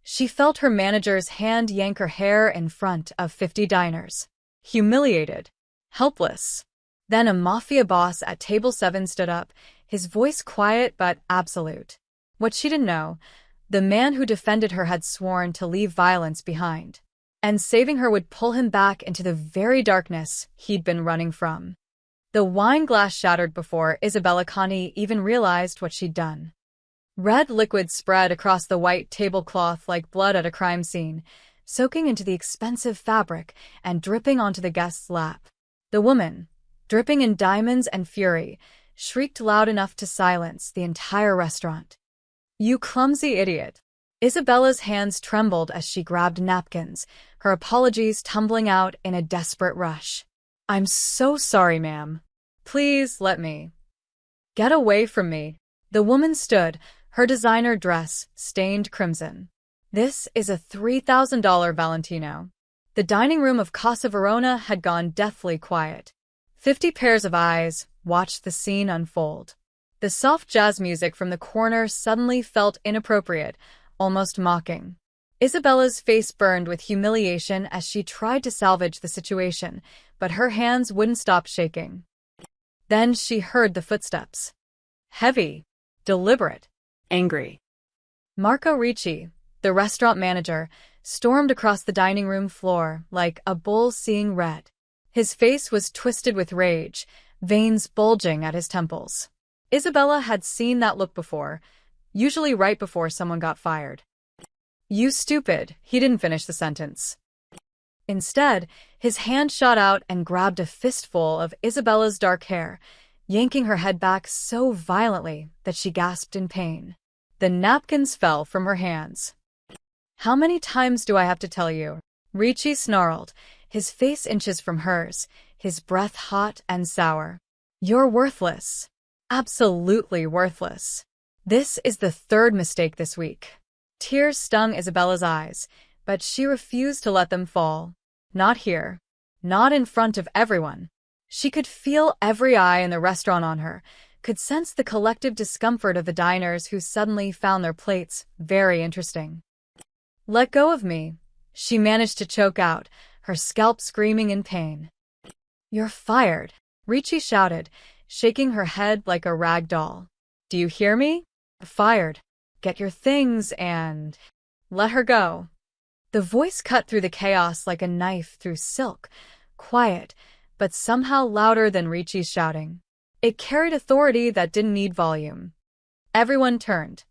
She felt her manager's hand yank her hair in front of 50 diners. Humiliated. Helpless. Then a Mafia boss at table 7 stood up, his voice quiet but absolute. What she didn't know, the man who defended her had sworn to leave violence behind. And saving her would pull him back into the very darkness he'd been running from. The wine glass shattered before Isabella Connie even realized what she'd done. Red liquid spread across the white tablecloth like blood at a crime scene, soaking into the expensive fabric and dripping onto the guest's lap. The woman, dripping in diamonds and fury, shrieked loud enough to silence the entire restaurant. "You clumsy idiot." Isabella's hands trembled as she grabbed napkins, her apologies tumbling out in a desperate rush. "I'm so sorry, ma'am. Please let me." "Get away from me." The woman stood, her designer dress stained crimson. "This is a $3,000 Valentino." The dining room of Casa Verona had gone deathly quiet. 50 pairs of eyes watched the scene unfold. The soft jazz music from the corner suddenly felt inappropriate, almost mocking. Isabella's face burned with humiliation as she tried to salvage the situation, but her hands wouldn't stop shaking. Then she heard the footsteps. Heavy, deliberate, angry. Marco Ricci, the restaurant manager, stormed across the dining room floor like a bull seeing red. His face was twisted with rage, veins bulging at his temples. Isabella had seen that look before, usually right before someone got fired. "You stupid," he didn't finish the sentence. Instead, his hand shot out and grabbed a fistful of Isabella's dark hair, yanking her head back so violently that she gasped in pain. The napkins fell from her hands. "How many times do I have to tell you?" Ricci snarled, his face inches from hers, his breath hot and sour. "You're worthless. Absolutely worthless." This is the third mistake this week. Tears stung Isabella's eyes, but she refused to let them fall. Not here. Not in front of everyone. She could feel every eye in the restaurant on her, could sense the collective discomfort of the diners who suddenly found their plates very interesting. "Let go of me," she managed to choke out, her scalp screaming in pain. "You're fired," Ricci shouted, shaking her head like a rag doll. "Do you hear me? Fired. Get your things and let her go." The voice cut through the chaos like a knife through silk, quiet, but somehow louder than Ricci's shouting. It carried authority that didn't need volume. Everyone turned.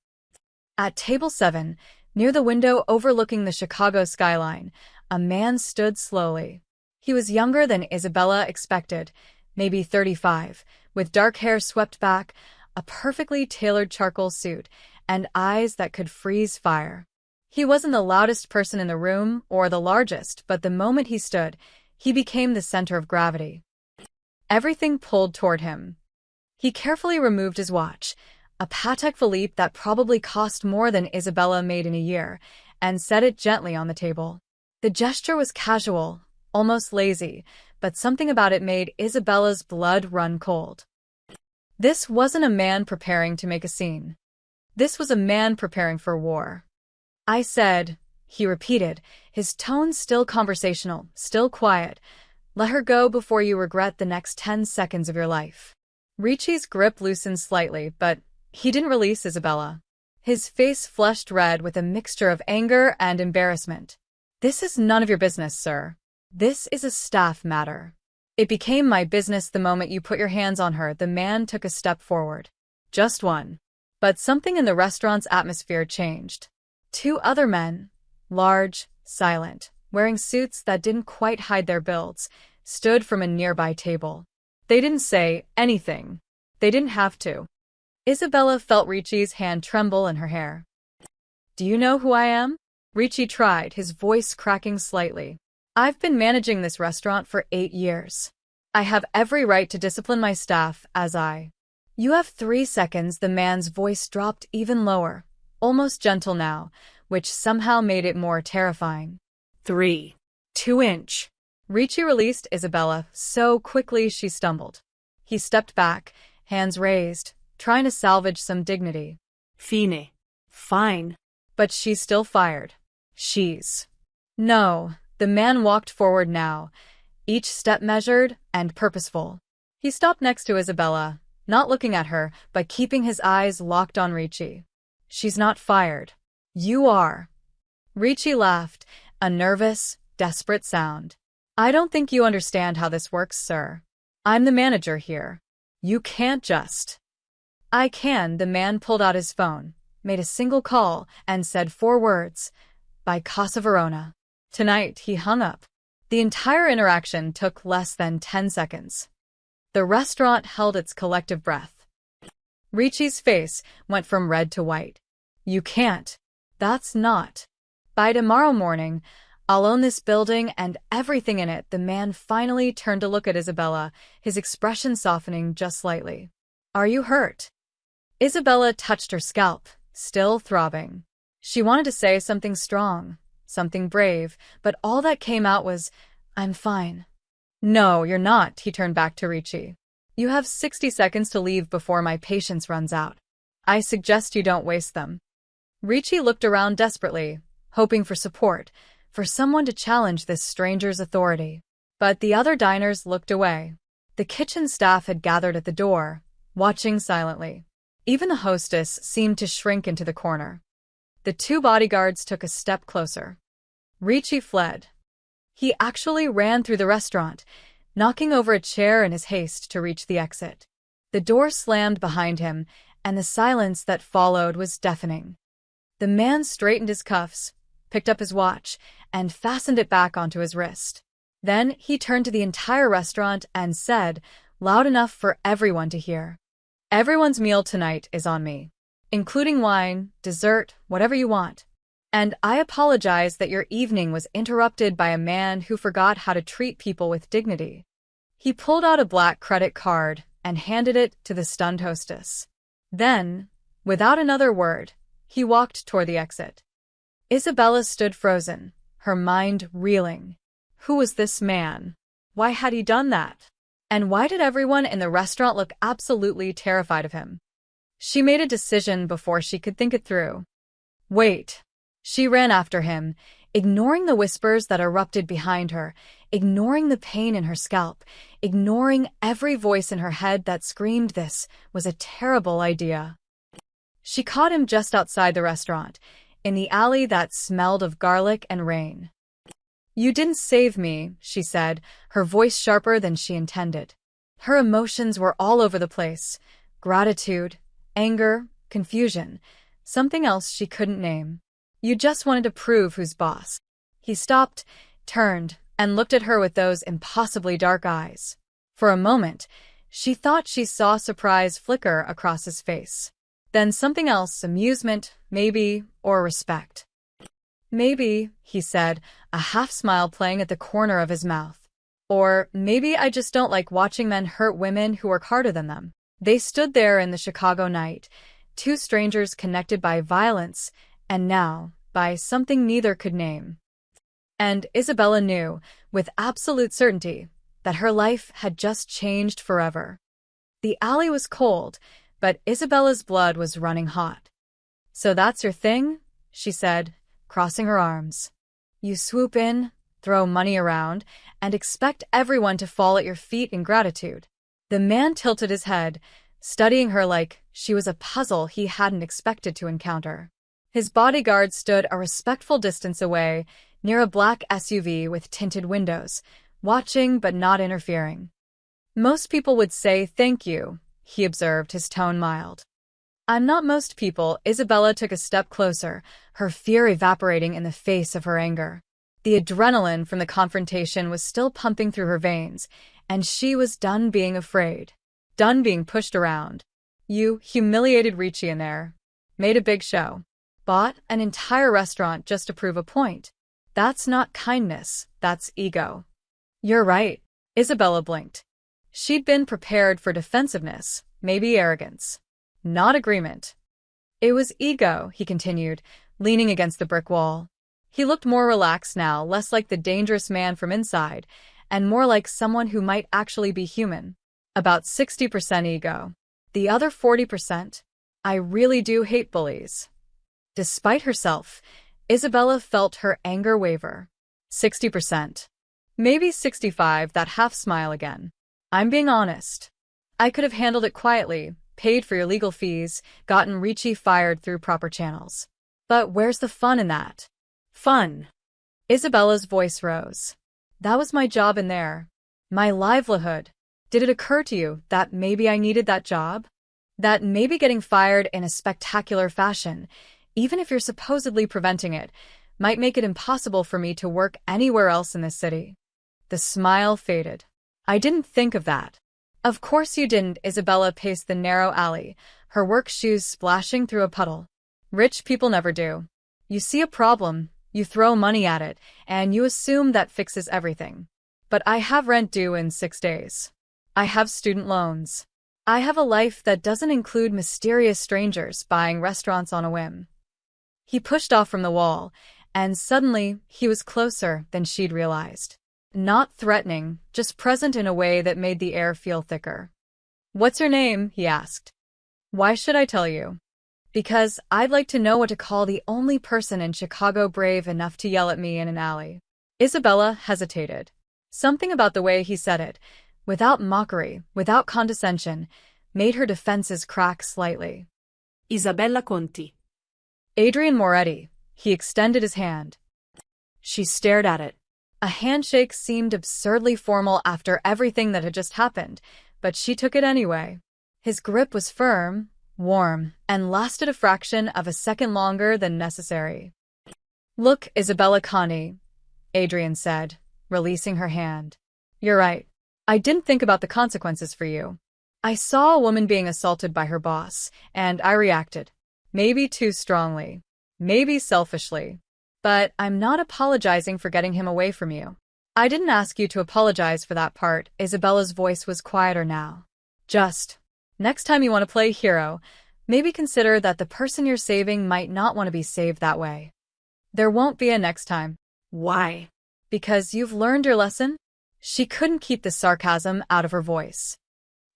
At table 7, near the window overlooking the Chicago skyline, a man stood slowly. He was younger than Isabella expected, maybe 35, with dark hair swept back, a perfectly tailored charcoal suit, and eyes that could freeze fire. He wasn't the loudest person in the room or the largest, but the moment he stood, he became the center of gravity. Everything pulled toward him. He carefully removed his watch, a Patek Philippe that probably cost more than Isabella made in a year, and set it gently on the table. The gesture was casual, almost lazy, but something about it made Isabella's blood run cold. This wasn't a man preparing to make a scene. This was a man preparing for war. "I said," he repeated, his tone still conversational, still quiet, "let her go before you regret the next 10 seconds of your life." Ricci's grip loosened slightly, but he didn't release Isabella. His face flushed red with a mixture of anger and embarrassment. "This is none of your business, sir. This is a staff matter." "It became my business the moment you put your hands on her." The man took a step forward. Just one. But something in the restaurant's atmosphere changed. 2 other men, large, silent, wearing suits that didn't quite hide their builds, stood from a nearby table. They didn't say anything. They didn't have to. Isabella felt Ricci's hand tremble in her hair. "Do you know who I am?" Ricci tried, his voice cracking slightly. "I've been managing this restaurant for 8 years. I have every right to discipline my staff as I." "You have 3 seconds." The man's voice dropped even lower, almost gentle now, which somehow made it more terrifying. 3. 2-inch. Ricci released Isabella so quickly she stumbled. He stepped back, hands raised, trying to salvage some dignity. "Fine. Fine." But she still fired. She's. No, the man walked forward now, each step measured and purposeful. He stopped next to Isabella, not looking at her, but keeping his eyes locked on Ricci. She's not fired. You are. Ricci laughed, a nervous, desperate sound. I don't think you understand how this works, sir. I'm the manager here. You can't just. I can. The man pulled out his phone, made a single call, and said 4 words. By Casa Verona. Tonight, he hung up. The entire interaction took less than 10 seconds. The restaurant held its collective breath. Ricci's face went from red to white. You can't. That's not. By tomorrow morning, I'll own this building and everything in it. The man finally turned to look at Isabella, his expression softening just slightly. Are you hurt? Isabella touched her scalp, still throbbing. She wanted to say something strong, something brave, but all that came out was, I'm fine. No, you're not, he turned back to Ricci. You have 60 seconds to leave before my patience runs out. I suggest you don't waste them. Ricci looked around desperately, hoping for support, for someone to challenge this stranger's authority. But the other diners looked away. The kitchen staff had gathered at the door, watching silently. Even the hostess seemed to shrink into the corner. The 2 bodyguards took a step closer. Ricci fled. He actually ran through the restaurant, knocking over a chair in his haste to reach the exit. The door slammed behind him, and the silence that followed was deafening. The man straightened his cuffs, picked up his watch, and fastened it back onto his wrist. Then he turned to the entire restaurant and said, loud enough for everyone to hear, everyone's meal tonight is on me, including wine, dessert, whatever you want. And I apologize that your evening was interrupted by a man who forgot how to treat people with dignity. He pulled out a black credit card and handed it to the stunned hostess. Then, without another word, he walked toward the exit. Isabella stood frozen, her mind reeling. Who was this man? Why had he done that? And why did everyone in the restaurant look absolutely terrified of him? She made a decision before she could think it through. Wait. She ran after him, ignoring the whispers that erupted behind her, ignoring the pain in her scalp, ignoring every voice in her head that screamed this was a terrible idea. She caught him just outside the restaurant, in the alley that smelled of garlic and rain. You didn't save me, she said, her voice sharper than she intended. Her emotions were all over the place. Gratitude, anger, confusion, something else she couldn't name. You just wanted to prove who's boss. He stopped, turned, and looked at her with those impossibly dark eyes. For a moment, she thought she saw surprise flicker across his face. Then something else, amusement, maybe, or respect. Maybe, he said, a half-smile playing at the corner of his mouth. Or maybe I just don't like watching men hurt women who work harder than them. They stood there in the Chicago night, 2 strangers connected by violence, and now, by something neither could name. And Isabella knew, with absolute certainty, that her life had just changed forever. The alley was cold, but Isabella's blood was running hot. So that's your thing? She said, crossing her arms. You swoop in, throw money around, and expect everyone to fall at your feet in gratitude. The man tilted his head, studying her like she was a puzzle he hadn't expected to encounter. His bodyguard stood a respectful distance away, near a black SUV with tinted windows, watching but not interfering. Most people would say thank you, he observed, his tone mild. I'm not most people. Isabella took a step closer, her fear evaporating in the face of her anger. The adrenaline from the confrontation was still pumping through her veins, and she was done being afraid, done being pushed around. You humiliated Ricci in there, made a big show, bought an entire restaurant just to prove a point. That's not kindness, that's ego. You're right, Isabella blinked. She'd been prepared for defensiveness, maybe arrogance. Not agreement. It was ego, he continued, leaning against the brick wall. He looked more relaxed now, less like the dangerous man from inside, and more like someone who might actually be human. About 60% ego. The other 40%? I really do hate bullies. Despite herself, Isabella felt her anger waver. 60%. Maybe 65, that half smile again. I'm being honest. I could have handled it quietly, paid for your legal fees, gotten Ricci fired through proper channels. But where's the fun in that? Fun. Isabella's voice rose. That was my job in there. My livelihood. Did it occur to you that maybe I needed that job? That maybe getting fired in a spectacular fashion, even if you're supposedly preventing it, might make it impossible for me to work anywhere else in this city? The smile faded. I didn't think of that. Of course you didn't. Isabella paced the narrow alley, her work shoes splashing through a puddle. Rich people never do. You see a problem, you throw money at it, and you assume that fixes everything. But I have rent due in 6 days. I have student loans. I have a life that doesn't include mysterious strangers buying restaurants on a whim. He pushed off from the wall, and suddenly he was closer than she'd realized. Not threatening, just present in a way that made the air feel thicker. What's your name? He asked. Why should I tell you? Because I'd like to know what to call the only person in Chicago brave enough to yell at me in an alley. Isabella hesitated. Something about the way he said it, without mockery, without condescension, made her defenses crack slightly. Isabella Conti. Adrian Moretti. He extended his hand. She stared at it. A handshake seemed absurdly formal after everything that had just happened, but she took it anyway. His grip was firm, warm, and lasted a fraction of a second longer than necessary. Look, Isabella Conti, Adrian said, releasing her hand. You're right. I didn't think about the consequences for you. I saw a woman being assaulted by her boss, and I reacted. Maybe too strongly. Maybe selfishly. But I'm not apologizing for getting him away from you. I didn't ask you to apologize for that part. Isabella's voice was quieter now. Just, next time you want to play hero, maybe consider that the person you're saving might not want to be saved that way. There won't be a next time. Why? Because you've learned your lesson? She couldn't keep the sarcasm out of her voice.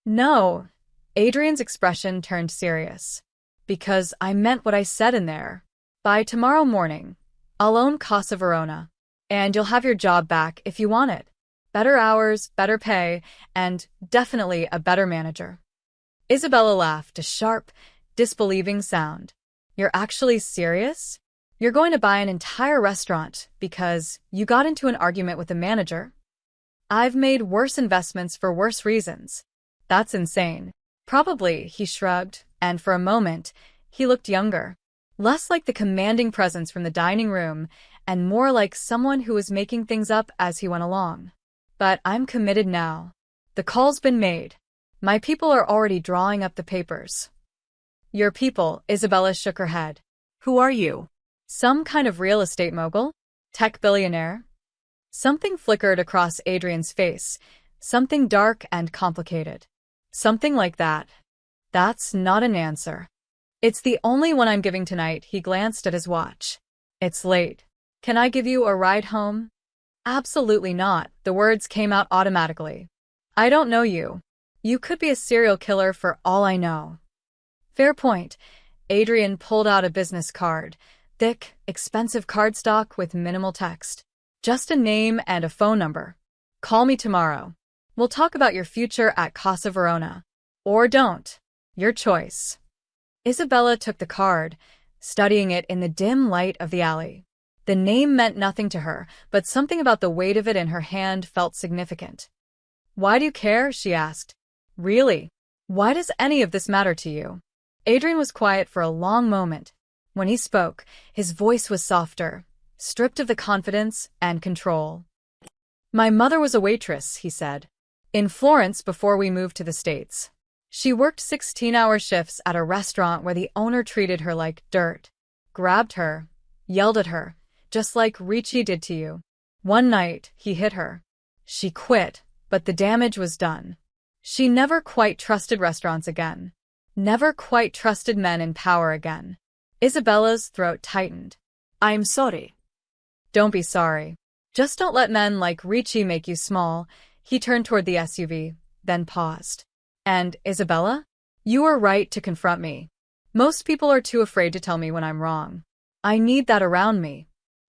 No. Adrian's expression turned serious. Because I meant what I said in there. By tomorrow morning, I'll own Casa Verona, and you'll have your job back if you want it. Better hours, better pay, and definitely a better manager. Isabella laughed, a sharp, disbelieving sound. You're actually serious? You're going to buy an entire restaurant because you got into an argument with the manager? I've made worse investments for worse reasons. That's insane. Probably, he shrugged, and for a moment, he looked younger. Less like the commanding presence from the dining room, and more like someone who was making things up as he went along. But I'm committed now. The call's been made. My people are already drawing up the papers. Your people, Isabella shook her head. Who are you? Some kind of real estate mogul? Tech billionaire? Something flickered across Adrian's face, something dark and complicated. Something like that. That's not an answer. It's the only one I'm giving tonight. He glanced at his watch. It's late. Can I give you a ride home? Absolutely not. The words came out automatically. I don't know you. You could be a serial killer for all I know. Fair point. Adrian pulled out a business card. Thick, expensive cardstock with minimal text. Just a name and a phone number. Call me tomorrow. We'll talk about your future at Casa Verona. Or don't. Your choice. Isabella took the card, studying it in the dim light of the alley. The name meant nothing to her, but something about the weight of it in her hand felt significant. Why do you care? She asked. Really? Why does any of this matter to you? Adrian was quiet for a long moment. When he spoke, his voice was softer, stripped of the confidence and control. My mother was a waitress, he said, in Florence before we moved to the States. She worked 16-hour shifts at a restaurant where the owner treated her like dirt, grabbed her, yelled at her, just like Ricci did to you. One night, he hit her. She quit, but the damage was done. She never quite trusted restaurants again. Never quite trusted men in power again. Isabella's throat tightened. I'm sorry. Don't be sorry. Just don't let men like Ricci make you small. He turned toward the SUV, then paused. And, Isabella? You were right to confront me. Most people are too afraid to tell me when I'm wrong. I need that around me.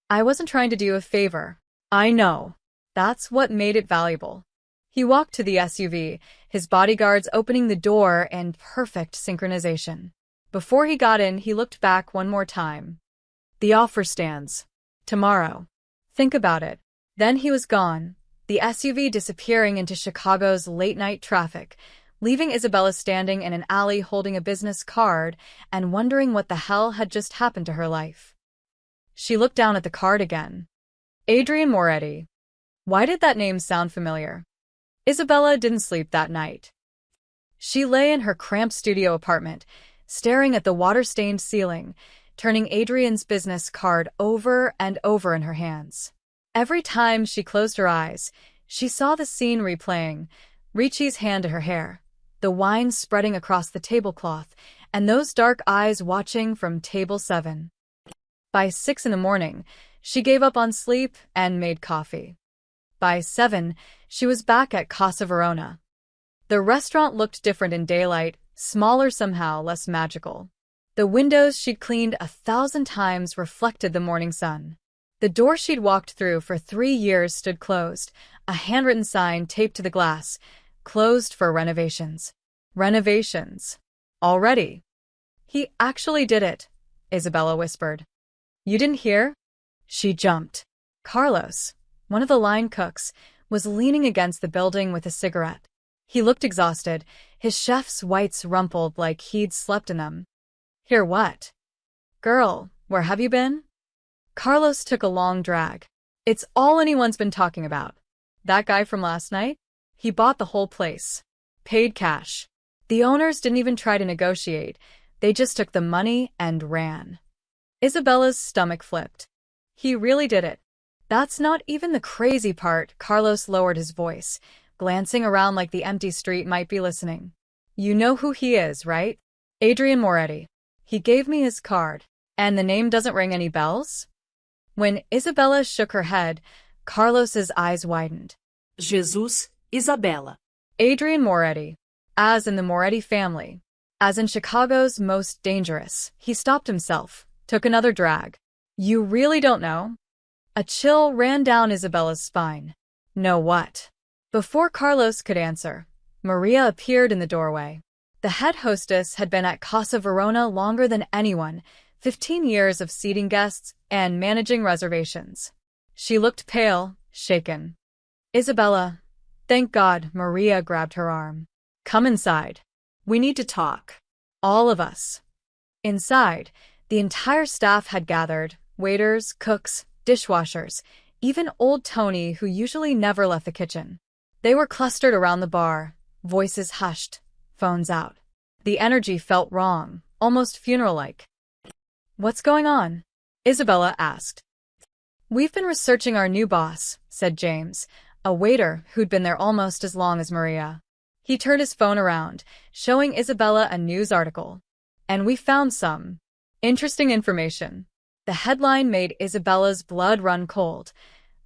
I wasn't trying to do you a favor. I know. That's what made it valuable. He walked to the SUV, his bodyguards opening the door in perfect synchronization. Before he got in, he looked back one more time. The offer stands. Tomorrow. Think about it. Then he was gone, the SUV disappearing into Chicago's late-night traffic, leaving Isabella standing in an alley holding a business card and wondering what the hell had just happened to her life. She looked down at the card again. Adrian Moretti. Why did that name sound familiar? Isabella didn't sleep that night. She lay in her cramped studio apartment, staring at the water-stained ceiling, turning Adrian's business card over and over in her hands. Every time she closed her eyes, she saw the scene replaying, Ricci's hand to her hair, the wine spreading across the tablecloth, and those dark eyes watching from table 7. By 6 in the morning, she gave up on sleep and made coffee. By 7, she was back at Casa Verona. The restaurant looked different in daylight, smaller somehow, less magical. The windows she'd cleaned 1,000 times reflected the morning sun. The door she'd walked through for 3 years stood closed, a handwritten sign taped to the glass, closed for renovations. Renovations. Already. He actually did it, Isabella whispered. You didn't hear? She jumped. Carlos, one of the line cooks, was leaning against the building with a cigarette. He looked exhausted, his chef's whites rumpled like he'd slept in them. Hear what? Girl, where have you been? Carlos took a long drag. It's all anyone's been talking about. That guy from last night? He bought the whole place. Paid cash. The owners didn't even try to negotiate. They just took the money and ran. Isabella's stomach flipped. He really did it. That's not even the crazy part. Carlos lowered his voice, glancing around like the empty street might be listening. You know who he is, right? Adrian Moretti. He gave me his card. And the name doesn't ring any bells? When Isabella shook her head, Carlos's eyes widened. Jesus, Isabella. Adrian Moretti. As in the Moretti family. As in Chicago's most dangerous. He stopped himself, took another drag. You really don't know? A chill ran down Isabella's spine. Know what? Before Carlos could answer, Maria appeared in the doorway. The head hostess had been at Casa Verona longer than anyone, 15 years of seating guests and managing reservations. She looked pale, shaken. Isabella, thank God, Maria grabbed her arm. Come inside. We need to talk. All of us. Inside, the entire staff had gathered, waiters, cooks, dishwashers, even old Tony, who usually never left the kitchen. They were clustered around the bar, voices hushed, phones out. The energy felt wrong, almost funeral-like. What's going on? Isabella asked. We've been researching our new boss, said James, a waiter who'd been there almost as long as Maria. He turned his phone around, showing Isabella a news article. And we found some interesting information. The headline made Isabella's blood run cold.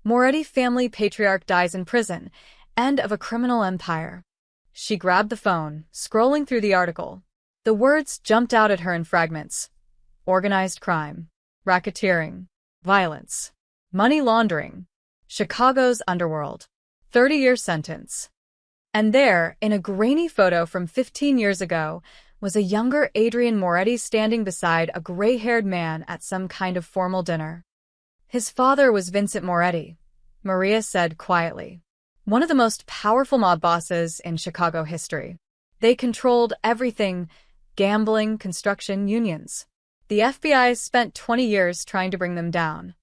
Moretti family patriarch dies in prison, end of a criminal empire. She grabbed the phone, scrolling through the article. The words jumped out at her in fragments. Organized crime, racketeering, violence, money laundering, Chicago's underworld, 30-year sentence. And there, in a grainy photo from 15 years ago, was a younger Adrian Moretti standing beside a gray-haired man at some kind of formal dinner. His father was Vincent Moretti, Maria said quietly. One of the most powerful mob bosses in Chicago history. They controlled everything, gambling, construction, unions. The FBI spent 20 years trying to bring them down.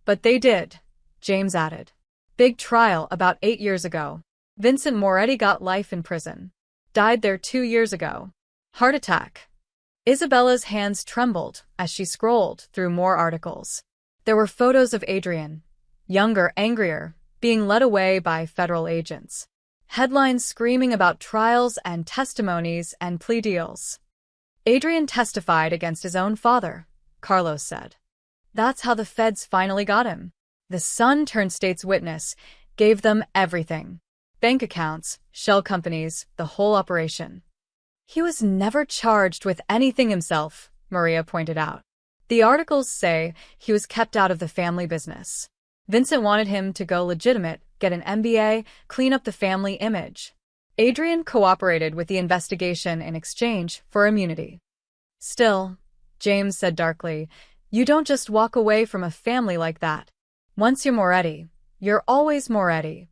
But they did, James added. Big trial about 8 years ago. Vincent Moretti got life in prison. Died there 2 years ago. Heart attack. Isabella's hands trembled as she scrolled through more articles. There were photos of Adrian, younger, angrier, being led away by federal agents. Headlines screaming about trials and testimonies and plea deals. Adrian testified against his own father, Carlos said. That's how the feds finally got him. The son turned state's witness, gave them everything. Bank accounts, shell companies, the whole operation. He was never charged with anything himself, Maria pointed out. The articles say he was kept out of the family business. Vincent wanted him to go legitimate, get an MBA, clean up the family image. Adrian cooperated with the investigation in exchange for immunity. Still, James said darkly, you don't just walk away from a family like that. Once you're Moretti, you're always Moretti.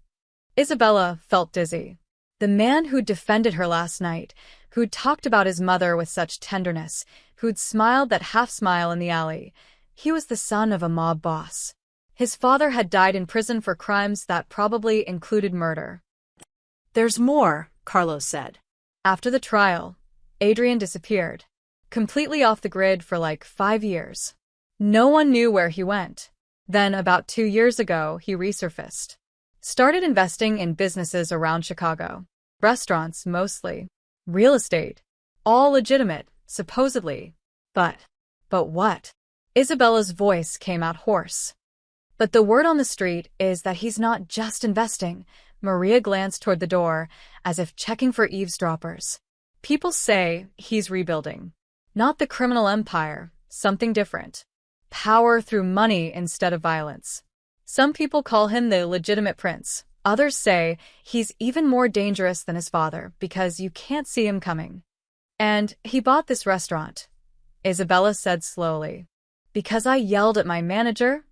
Isabella felt dizzy. The man who'd defended her last night, who'd talked about his mother with such tenderness, who'd smiled that half-smile in the alley, he was the son of a mob boss. His father had died in prison for crimes that probably included murder. There's more, Carlos said. After the trial, Adrian disappeared, completely off the grid for like 5 years. No one knew where he went. Then, about 2 years ago, he resurfaced. Started investing in businesses around Chicago. Restaurants, mostly. Real estate. All legitimate, supposedly. But what? Isabella's voice came out hoarse. But the word on the street is that he's not just investing. Maria glanced toward the door, as if checking for eavesdroppers. People say he's rebuilding. Not the criminal empire, something different. Power through money instead of violence. Some people call him the legitimate prince. Others say he's even more dangerous than his father because you can't see him coming. And he bought this restaurant, Isabella said slowly. Because I yelled at my manager?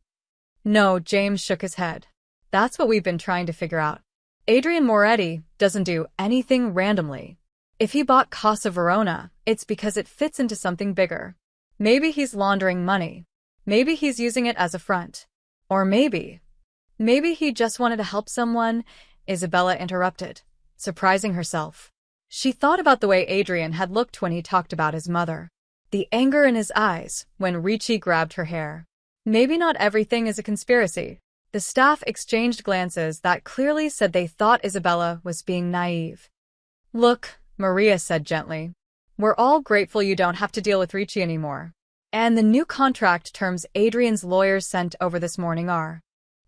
No, James shook his head. That's what we've been trying to figure out. Adrian Moretti doesn't do anything randomly. If he bought Casa Verona, it's because it fits into something bigger. Maybe he's laundering money. Maybe he's using it as a front. Or maybe he just wanted to help someone, Isabella interrupted, surprising herself. She thought about the way Adrian had looked when he talked about his mother. The anger in his eyes when Ricci grabbed her hair. Maybe not everything is a conspiracy. The staff exchanged glances that clearly said they thought Isabella was being naive. Look, Maria said gently. We're all grateful you don't have to deal with Ricci anymore. And the new contract terms Adrian's lawyers sent over this morning are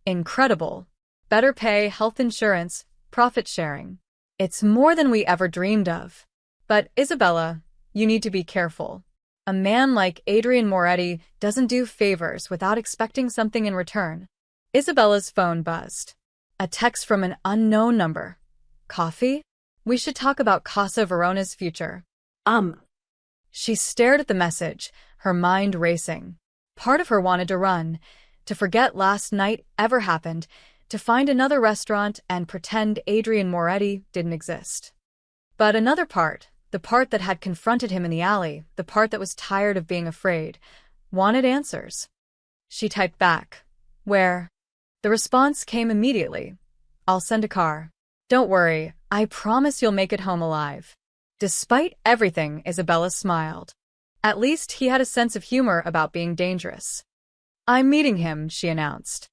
incredible. Better pay, health insurance, profit sharing. It's more than we ever dreamed of. But, Isabella, you need to be careful. A man like Adrian Moretti doesn't do favors without expecting something in return. Isabella's phone buzzed. A text from an unknown number. Coffee? We should talk about Casa Verona's future. She stared at the message, her mind racing. Part of her wanted to run, to forget last night ever happened, to find another restaurant and pretend Adrian Moretti didn't exist. But another part, the part that had confronted him in the alley, the part that was tired of being afraid, wanted answers. She typed back. Where? The response came immediately. I'll send a car. Don't worry, I promise you'll make it home alive. Despite everything, Isabella smiled. At least he had a sense of humor about being dangerous. I'm meeting him, she announced.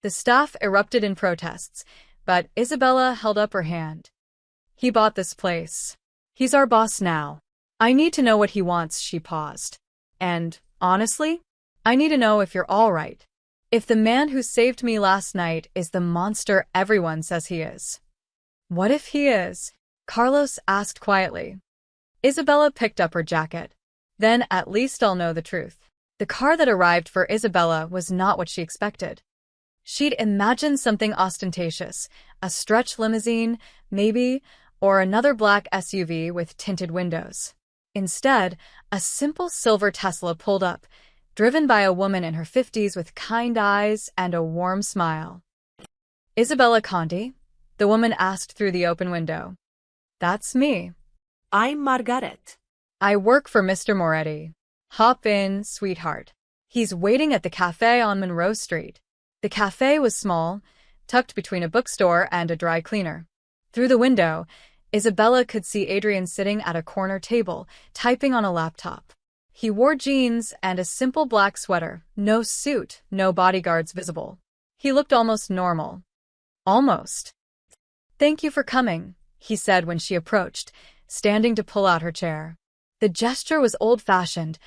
The staff erupted in protests, but Isabella held up her hand. He bought this place. He's our boss now. I need to know what he wants, she paused. And, honestly, I need to know if you're all right. If the man who saved me last night is the monster everyone says he is. What if he is? Carlos asked quietly. Isabella picked up her jacket. Then at least I'll know the truth. The car that arrived for Isabella was not what she expected. She'd imagined something ostentatious, a stretch limousine, maybe, or another black SUV with tinted windows. Instead, a simple silver Tesla pulled up, driven by a woman in her 50s with kind eyes and a warm smile. Isabella Conti? The woman asked through the open window. That's me. I'm Margaret. I work for Mr. Moretti. Hop in, sweetheart. He's waiting at the cafe on Monroe Street. The cafe was small, tucked between a bookstore and a dry cleaner. Through the window, Isabella could see Adrian sitting at a corner table, typing on a laptop. He wore jeans and a simple black sweater, no suit, no bodyguards visible. He looked almost normal. Almost. Thank you for coming, he said when she approached, standing to pull out her chair. The gesture was old-fashioned,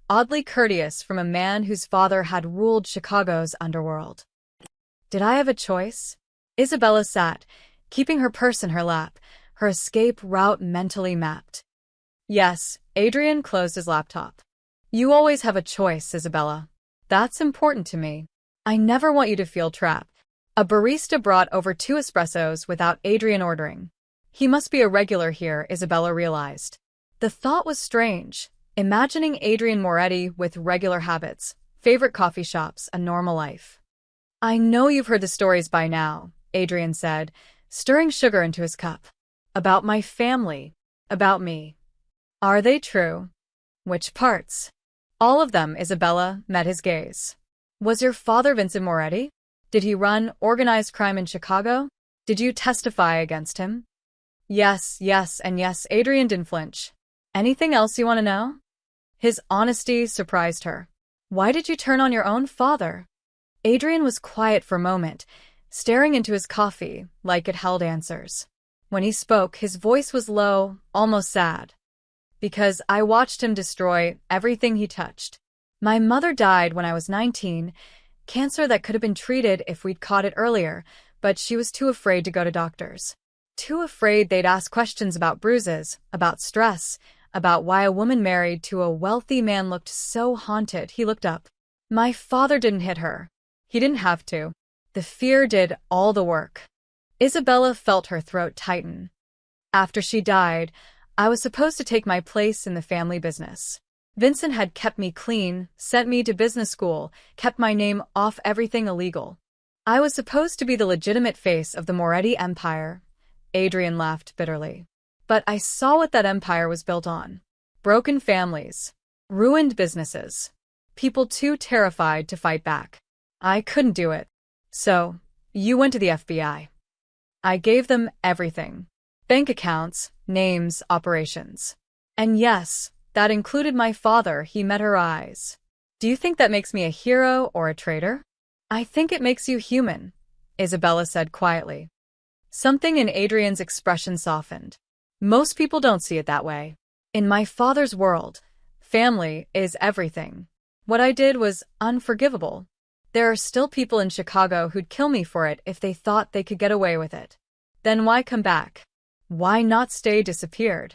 oddly courteous from a man whose father had ruled Chicago's underworld. Did I have a choice? Isabella sat, keeping her purse in her lap, her escape route mentally mapped. Yes, Adrian closed his laptop. You always have a choice, Isabella. That's important to me. I never want you to feel trapped. A barista brought over 2 espressos without Adrian ordering. He must be a regular here, Isabella realized. The thought was strange, imagining Adrian Moretti with regular habits, favorite coffee shops, a normal life. I know you've heard the stories by now, Adrian said, stirring sugar into his cup. About my family, about me. Are they true? Which parts? All of them, Isabella met his gaze. Was your father Vincent Moretti? Did he run organized crime in Chicago? Did you testify against him? Yes, and yes, Adrian didn't flinch. Anything else you want to know? His honesty surprised her. Why did you turn on your own father? Adrian was quiet for a moment, staring into his coffee like it held answers. When he spoke, his voice was low, almost sad. Because I watched him destroy everything he touched. My mother died when I was 19, cancer that could have been treated if we'd caught it earlier, but she was too afraid to go to doctors. Too afraid they'd ask questions about bruises, about stress, about why a woman married to a wealthy man looked so haunted. He looked up. My father didn't hit her. He didn't have to. The fear did all the work. Isabella felt her throat tighten. After she died, I was supposed to take my place in the family business. Vincent had kept me clean, sent me to business school, kept my name off everything illegal. I was supposed to be the legitimate face of the Moretti empire. Adrian laughed bitterly. But I saw what that empire was built on. Broken families. Ruined businesses. People too terrified to fight back. I couldn't do it. So, you went to the FBI. I gave them everything. Bank accounts, names, operations. And yes, that included my father. He met her eyes. Do you think that makes me a hero or a traitor? I think it makes you human, Isabella said quietly. Something in Adrian's expression softened. Most people don't see it that way. In my father's world, family is everything. What I did was unforgivable. There are still people in Chicago who'd kill me for it if they thought they could get away with it. Then why come back? Why not stay disappeared?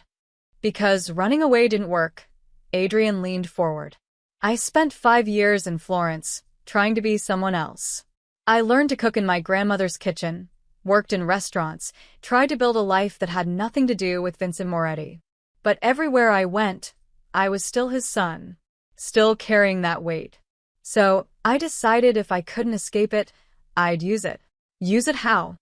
Because running away didn't work. Adrian leaned forward. I spent 5 years in Florence, trying to be someone else. I learned to cook in my grandmother's kitchen, worked in restaurants, tried to build a life that had nothing to do with Vincent Moretti. But everywhere I went, I was still his son, still carrying that weight. So, I decided if I couldn't escape it, I'd use it. Use it how?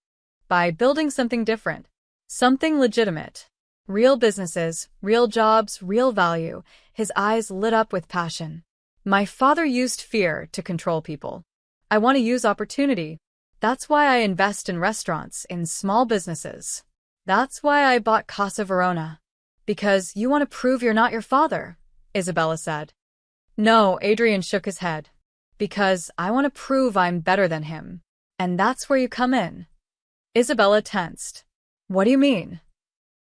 By building something different. Something legitimate. Real businesses, real jobs, real value. His eyes lit up with passion. My father used fear to control people. I want to use opportunity. That's why I invest in restaurants, in small businesses. That's why I bought Casa Verona. Because you want to prove you're not your father, Isabella said. No, Adrian shook his head. Because I want to prove I'm better than him. And that's where you come in. Isabella tensed. What do you mean?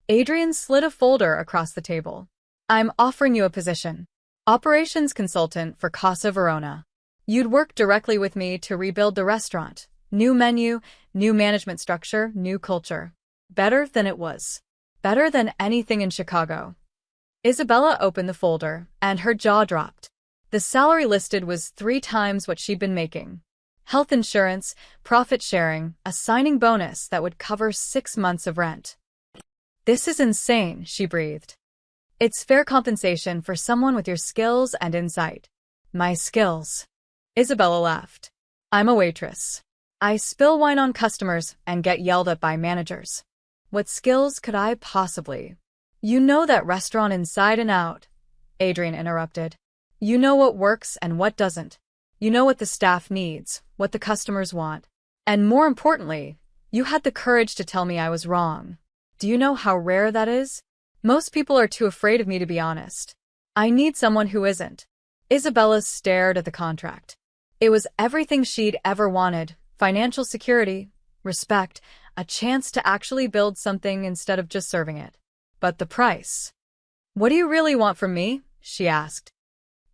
Adrian slid a folder across the table. I'm offering you a position. Operations consultant for Casa Verona. You'd work directly with me to rebuild the restaurant. New menu, new management structure, new culture. Better than it was. Better than anything in Chicago. Isabella opened the folder, and her jaw dropped. The salary listed was 3 times what she'd been making. Health insurance, profit sharing, a signing bonus that would cover 6 months of rent. This is insane, she breathed. It's fair compensation for someone with your skills and insight. My skills. Isabella laughed. I'm a waitress. I spill wine on customers and get yelled at by managers. What skills could I possibly? You know that restaurant inside and out, Adrian interrupted. You know what works and what doesn't. You know what the staff needs, what the customers want. And more importantly, you had the courage to tell me I was wrong. Do you know how rare that is? Most people are too afraid of me to be honest. I need someone who isn't. Isabella stared at the contract. It was everything she'd ever wanted. Financial security, respect, a chance to actually build something instead of just serving it. But the price. What do you really want from me? She asked.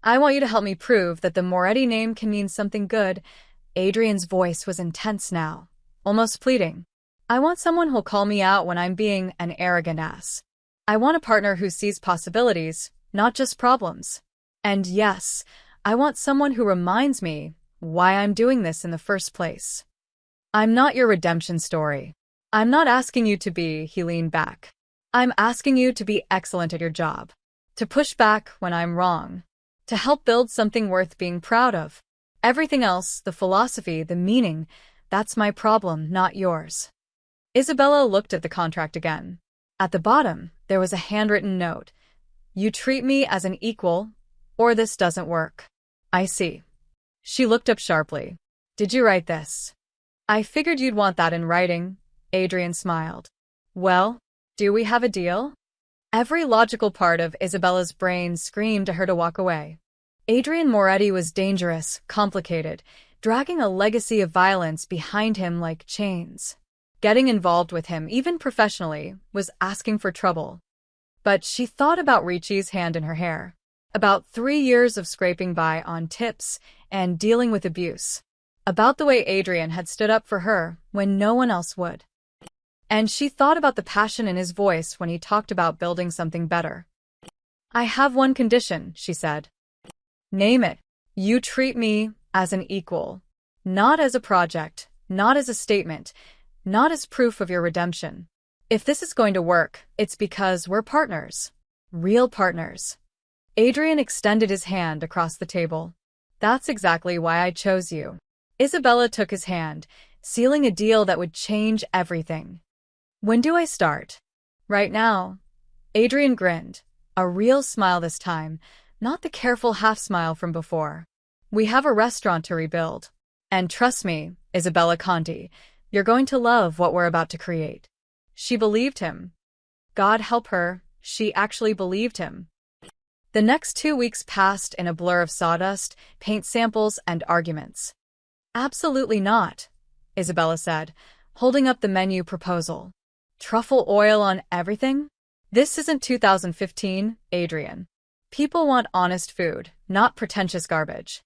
I want you to help me prove that the Moretti name can mean something good. Adrian's voice was intense now, almost pleading. I want someone who'll call me out when I'm being an arrogant ass. I want a partner who sees possibilities, not just problems. And yes, I want someone who reminds me why I'm doing this in the first place. I'm not your redemption story. I'm not asking you to be, he leaned back. I'm asking you to be excellent at your job. To push back when I'm wrong. To help build something worth being proud of. Everything else, the philosophy, the meaning, that's my problem, not yours. Isabella looked at the contract again. At the bottom, there was a handwritten note. You treat me as an equal, or this doesn't work. I see. She looked up sharply. Did you write this? I figured you'd want that in writing, Adrian smiled. Well, do we have a deal? Every logical part of Isabella's brain screamed to her to walk away. Adrian Moretti was dangerous, complicated, dragging a legacy of violence behind him like chains. Getting involved with him, even professionally, was asking for trouble. But she thought about Ricci's hand in her hair. About 3 years of scraping by on tips and dealing with abuse. About the way Adrian had stood up for her when no one else would. And she thought about the passion in his voice when he talked about building something better. I have one condition, she said. Name it. You treat me as an equal. Not as a project, not as a statement, not as proof of your redemption. If this is going to work, it's because we're partners. Real partners. Adrian extended his hand across the table. That's exactly why I chose you. Isabella took his hand, sealing a deal that would change everything. When do I start? Right now. Adrian grinned, a real smile this time, not the careful half-smile from before. We have a restaurant to rebuild. And trust me, Isabella Conti, you're going to love what we're about to create. She believed him. God help her, she actually believed him. The next 2 weeks passed in a blur of sawdust, paint samples, and arguments. Absolutely not, Isabella said, holding up the menu proposal. Truffle oil on everything? This isn't 2015, Adrian. People want honest food, not pretentious garbage.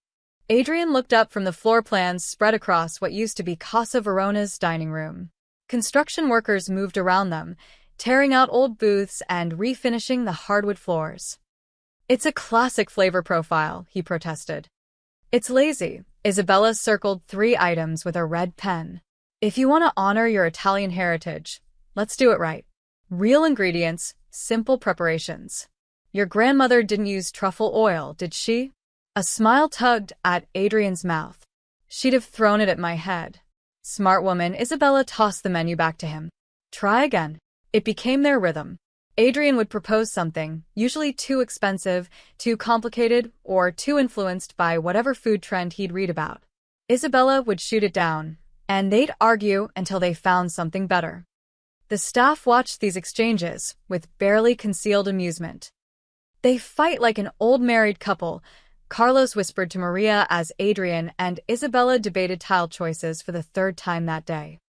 Adrian looked up from the floor plans spread across what used to be Casa Verona's dining room. Construction workers moved around them, tearing out old booths and refinishing the hardwood floors. It's a classic flavor profile, he protested. It's lazy. Isabella circled 3 items with a red pen. If you want to honor your Italian heritage, let's do it right. Real ingredients, simple preparations. Your grandmother didn't use truffle oil, did she? A smile tugged at Adrian's mouth. She'd have thrown it at my head. Smart woman, Isabella tossed the menu back to him. Try again. It became their rhythm. Adrian would propose something, usually too expensive, too complicated, or too influenced by whatever food trend he'd read about. Isabella would shoot it down, and they'd argue until they found something better. The staff watched these exchanges with barely concealed amusement. They fight like an old married couple, Carlos whispered to Maria as Adrian and Isabella debated tile choices for the 3rd time that day.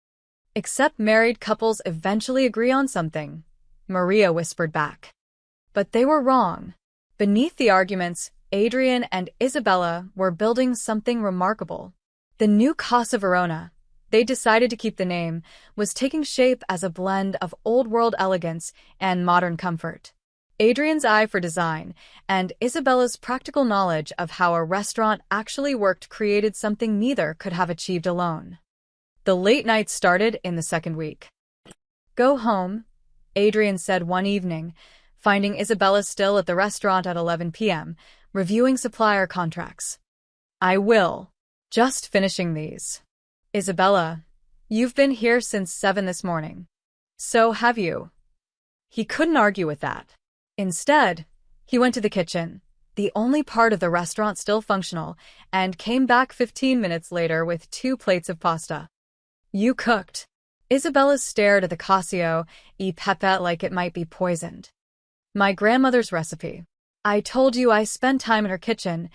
Except married couples eventually agree on something, Maria whispered back. But they were wrong. Beneath the arguments, Adrian and Isabella were building something remarkable. The new Casa Verona, they decided to keep the name, was taking shape as a blend of old-world elegance and modern comfort. Adrian's eye for design and Isabella's practical knowledge of how a restaurant actually worked created something neither could have achieved alone. The late nights started in the 2nd week. Go home, Adrian said one evening, finding Isabella still at the restaurant at 11 p.m., reviewing supplier contracts. I will. Just finishing these. Isabella, you've been here since 7 this morning. So have you. He couldn't argue with that. Instead, he went to the kitchen, the only part of the restaurant still functional, and came back 15 minutes later with 2 plates of pasta. You cooked. Isabella stared at the cacio e pepe like it might be poisoned. My grandmother's recipe. I told you I spent time in her kitchen.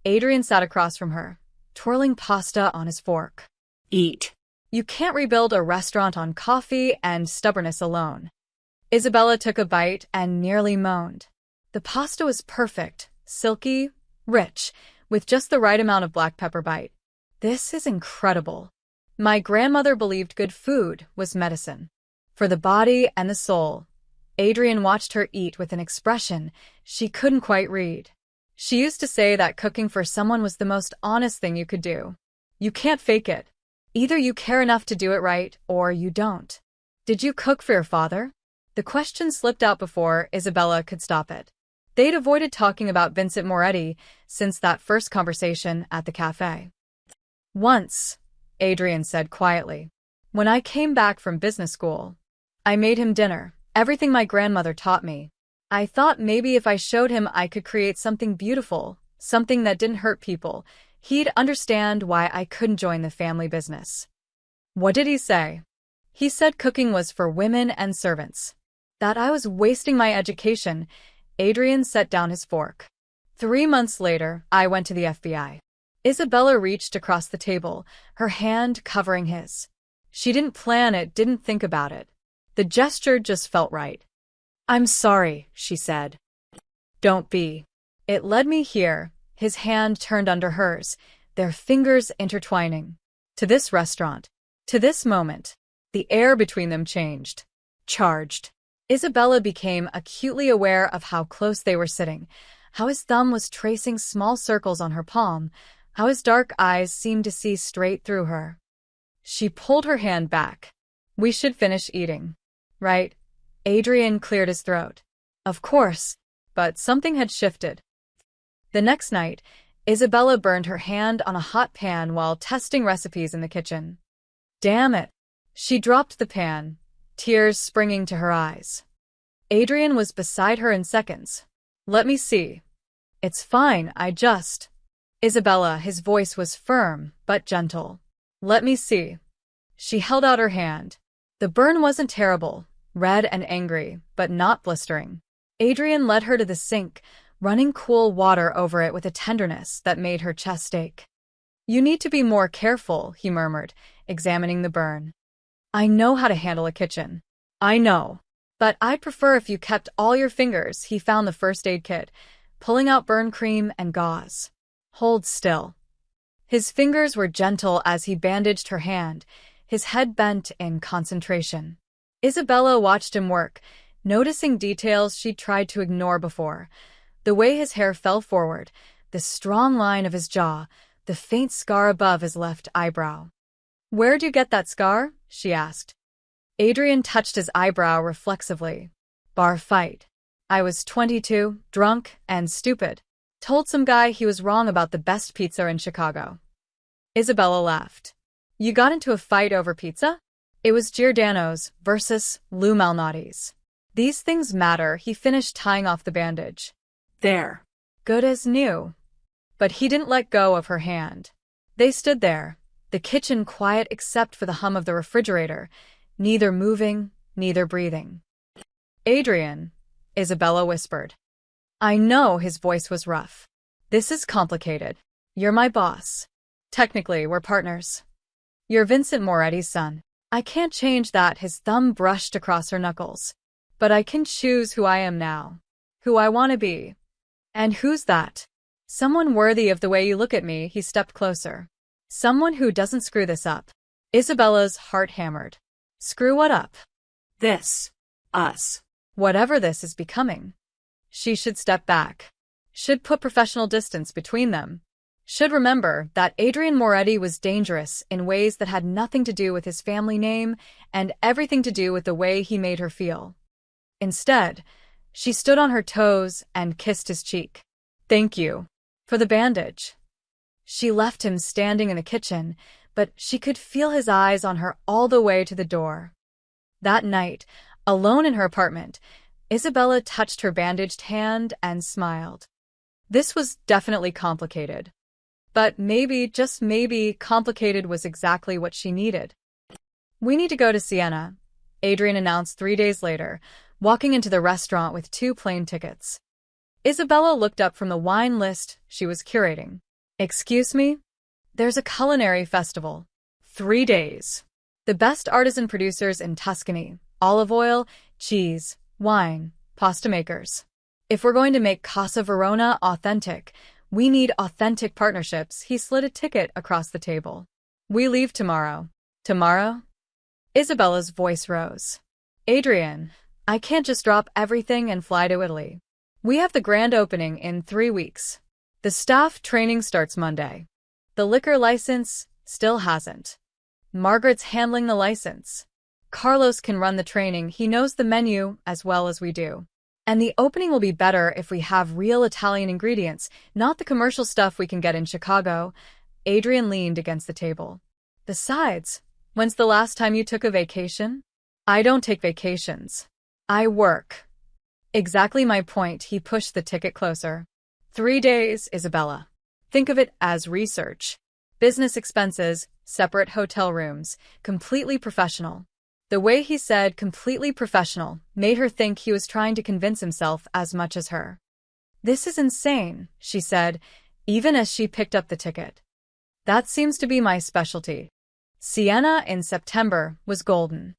Adrian sat across from her, twirling pasta on his fork. Eat. You can't rebuild a restaurant on coffee and stubbornness alone. Isabella took a bite and nearly moaned. The pasta was perfect, silky, rich, with just the right amount of black pepper bite. This is incredible. My grandmother believed good food was medicine. For the body and the soul. Adrian watched her eat with an expression she couldn't quite read. She used to say that cooking for someone was the most honest thing you could do. You can't fake it. Either you care enough to do it right, or you don't. Did you cook for your father? The question slipped out before Isabella could stop it. They'd avoided talking about Vincent Moretti since that first conversation at the cafe. Once, Adrian said quietly, when I came back from business school, I made him dinner, everything my grandmother taught me. I thought maybe if I showed him I could create something beautiful, something that didn't hurt people, he'd understand why I couldn't join the family business. What did he say? He said cooking was for women and servants. That I was wasting my education. Adrian set down his fork. 3 months later, I went to the FBI. Isabella reached across the table, her hand covering his. She didn't plan it, didn't think about it. The gesture just felt right. I'm sorry, she said. Don't be. It led me here, his hand turned under hers, their fingers intertwining. To this restaurant. To this moment. The air between them changed. Charged. Isabella became acutely aware of how close they were sitting, how his thumb was tracing small circles on her palm, how his dark eyes seemed to see straight through her. She pulled her hand back. We should finish eating. Right? Adrian cleared his throat. Of course, but something had shifted. The next night, Isabella burned her hand on a hot pan while testing recipes in the kitchen. Damn it! She dropped the pan, tears springing to her eyes. Adrian was beside her in seconds. Let me see. It's fine, Isabella, his voice was firm but gentle. Let me see. She held out her hand. The burn wasn't terrible, red and angry, but not blistering. Adrian led her to the sink, running cool water over it with a tenderness that made her chest ache. You need to be more careful, he murmured, examining the burn. I know how to handle a kitchen. I know. But I'd prefer if you kept all your fingers. He found the first aid kit, pulling out burn cream and gauze. Hold still. His fingers were gentle as he bandaged her hand, his head bent in concentration. Isabella watched him work, noticing details she'd tried to ignore before. The way his hair fell forward, the strong line of his jaw, the faint scar above his left eyebrow. Where'd you get that scar? She asked. Adrian touched his eyebrow reflexively. Bar fight. I was 22, drunk, and stupid. Told some guy he was wrong about the best pizza in Chicago. Isabella laughed. You got into a fight over pizza? It was Giordano's versus Lou Malnati's. These things matter. He finished tying off the bandage. There. Good as new. But he didn't let go of her hand. They stood there, the kitchen quiet except for the hum of the refrigerator, neither moving, neither breathing. Adrian, Isabella whispered. I know, his voice was rough. This is complicated. You're my boss. Technically, we're partners. You're Vincent Moretti's son. I can't change that. His thumb brushed across her knuckles. But I can choose who I am now. Who I want to be. And who's that? Someone worthy of the way you look at me. He stepped closer. Someone who doesn't screw this up. Isabella's heart hammered. Screw what up? This. Us. Whatever this is becoming. She should step back. Should put professional distance between them. Should remember that Adrian Moretti was dangerous in ways that had nothing to do with his family name and everything to do with the way he made her feel. Instead, she stood on her toes and kissed his cheek. Thank you. For the bandage. She left him standing in the kitchen, but she could feel his eyes on her all the way to the door. That night, alone in her apartment, Isabella touched her bandaged hand and smiled. This was definitely complicated. But maybe, just maybe, complicated was exactly what she needed. We need to go to Siena, Adrian announced 3 days later, walking into the restaurant with 2 plane tickets. Isabella looked up from the wine list she was curating. Excuse me? There's a culinary festival. 3 days. The best artisan producers in Tuscany, olive oil, cheese, wine, pasta makers. If we're going to make Casa Verona authentic, we need authentic partnerships. He slid a ticket across the table. We leave tomorrow. Tomorrow? Isabella's voice rose. Adrian, I can't just drop everything and fly to Italy. We have the grand opening in 3 weeks. The staff training starts Monday. The liquor license still hasn't. Margaret's handling the license. Carlos can run the training. He knows the menu as well as we do. And the opening will be better if we have real Italian ingredients, not the commercial stuff we can get in Chicago. Adrian leaned against the table. Besides, when's the last time you took a vacation? I don't take vacations. I work. Exactly my point. He pushed the ticket closer. 3 days, Isabella. Think of it as research. Business expenses, separate hotel rooms, completely professional. The way he said completely professional made her think he was trying to convince himself as much as her. This is insane, she said, even as she picked up the ticket. That seems to be my specialty. Siena in September was golden.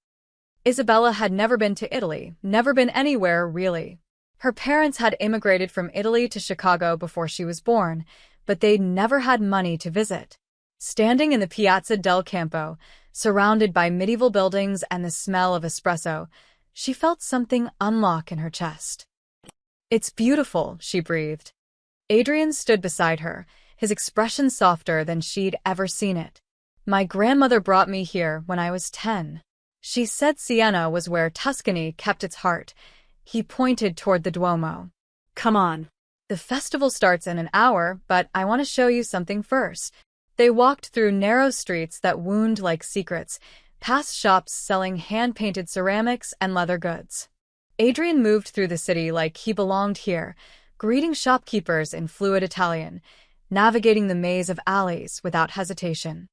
Isabella had never been to Italy, never been anywhere really. Her parents had immigrated from Italy to Chicago before she was born, but they'd never had money to visit. Standing in the Piazza del Campo, surrounded by medieval buildings and the smell of espresso, she felt something unlock in her chest. It's beautiful, she breathed. Adrian stood beside her, his expression softer than she'd ever seen it. My grandmother brought me here when I was 10. She said Siena was where Tuscany kept its heart. He pointed toward the Duomo. Come on. The festival starts in an hour, but I want to show you something first. They walked through narrow streets that wound like secrets, past shops selling hand-painted ceramics and leather goods. Adrian moved through the city like he belonged here, greeting shopkeepers in fluid Italian, navigating the maze of alleys without hesitation.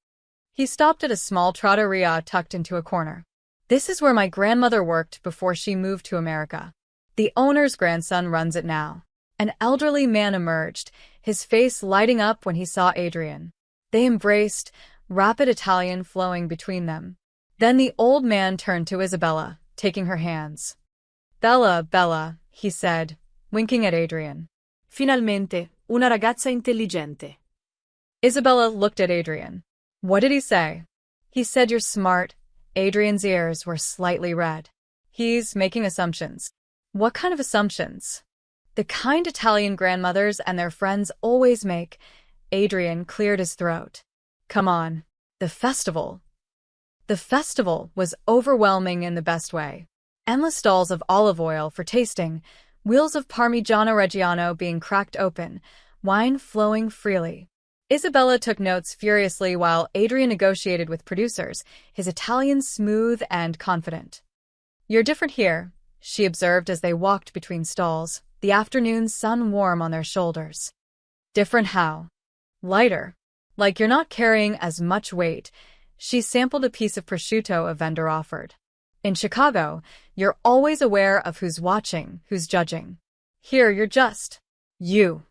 He stopped at a small trattoria tucked into a corner. This is where my grandmother worked before she moved to America. The owner's grandson runs it now. An elderly man emerged, his face lighting up when he saw Adrian. They embraced, rapid Italian flowing between them. Then the old man turned to Isabella, taking her hands. Bella, Bella, he said, winking at Adrian. Finalmente, una ragazza intelligente. Isabella looked at Adrian. What did he say? He said you're smart. Adrian's ears were slightly red. He's making assumptions. What kind of assumptions? The kind Italian grandmothers and their friends always make. Adrian cleared his throat. Come on. The festival. The festival was overwhelming in the best way. Endless stalls of olive oil for tasting, wheels of Parmigiano Reggiano being cracked open, wine flowing freely. Isabella took notes furiously while Adrian negotiated with producers, his Italian smooth and confident. You're different here, she observed as they walked between stalls, the afternoon sun warm on their shoulders. Different how? Lighter. Like you're not carrying as much weight. She sampled a piece of prosciutto a vendor offered. In Chicago, you're always aware of who's watching, who's judging. Here, you're just you.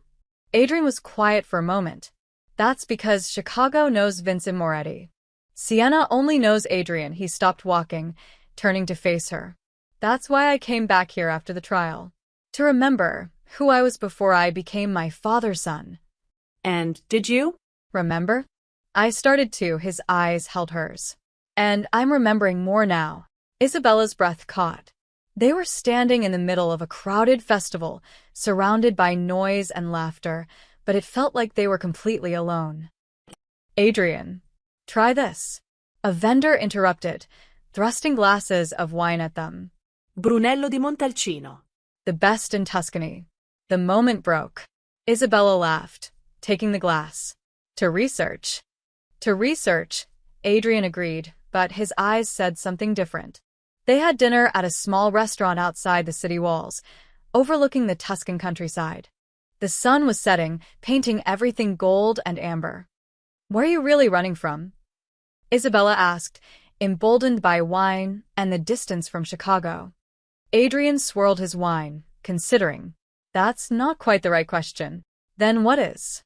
Adrian was quiet for a moment. That's because Chicago knows Vincent Moretti. Siena only knows Adrian. He stopped walking, turning to face her. That's why I came back here after the trial. To remember who I was before I became my father's son. And did you? Remember? I started to. His eyes held hers. And I'm remembering more now. Isabella's breath caught. They were standing in the middle of a crowded festival, surrounded by noise and laughter, but it felt like they were completely alone. Adrian, try this. A vendor interrupted, thrusting glasses of wine at them. Brunello di Montalcino. The best in Tuscany. The moment broke. Isabella laughed, taking the glass. To research. To research, Adrian agreed, but his eyes said something different. They had dinner at a small restaurant outside the city walls, overlooking the Tuscan countryside. The sun was setting, painting everything gold and amber. Where are you really running from? Isabella asked, emboldened by wine and the distance from Chicago. Adrian swirled his wine, considering. That's not quite the right question. Then what is?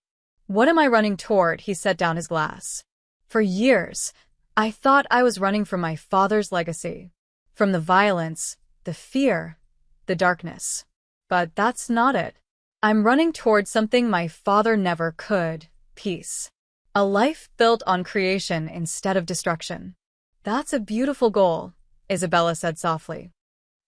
What am I running toward? He set down his glass. For years, I thought I was running from my father's legacy. From the violence, the fear, the darkness. But that's not it. I'm running toward something my father never could, peace. A life built on creation instead of destruction. That's a beautiful goal, Isabella said softly.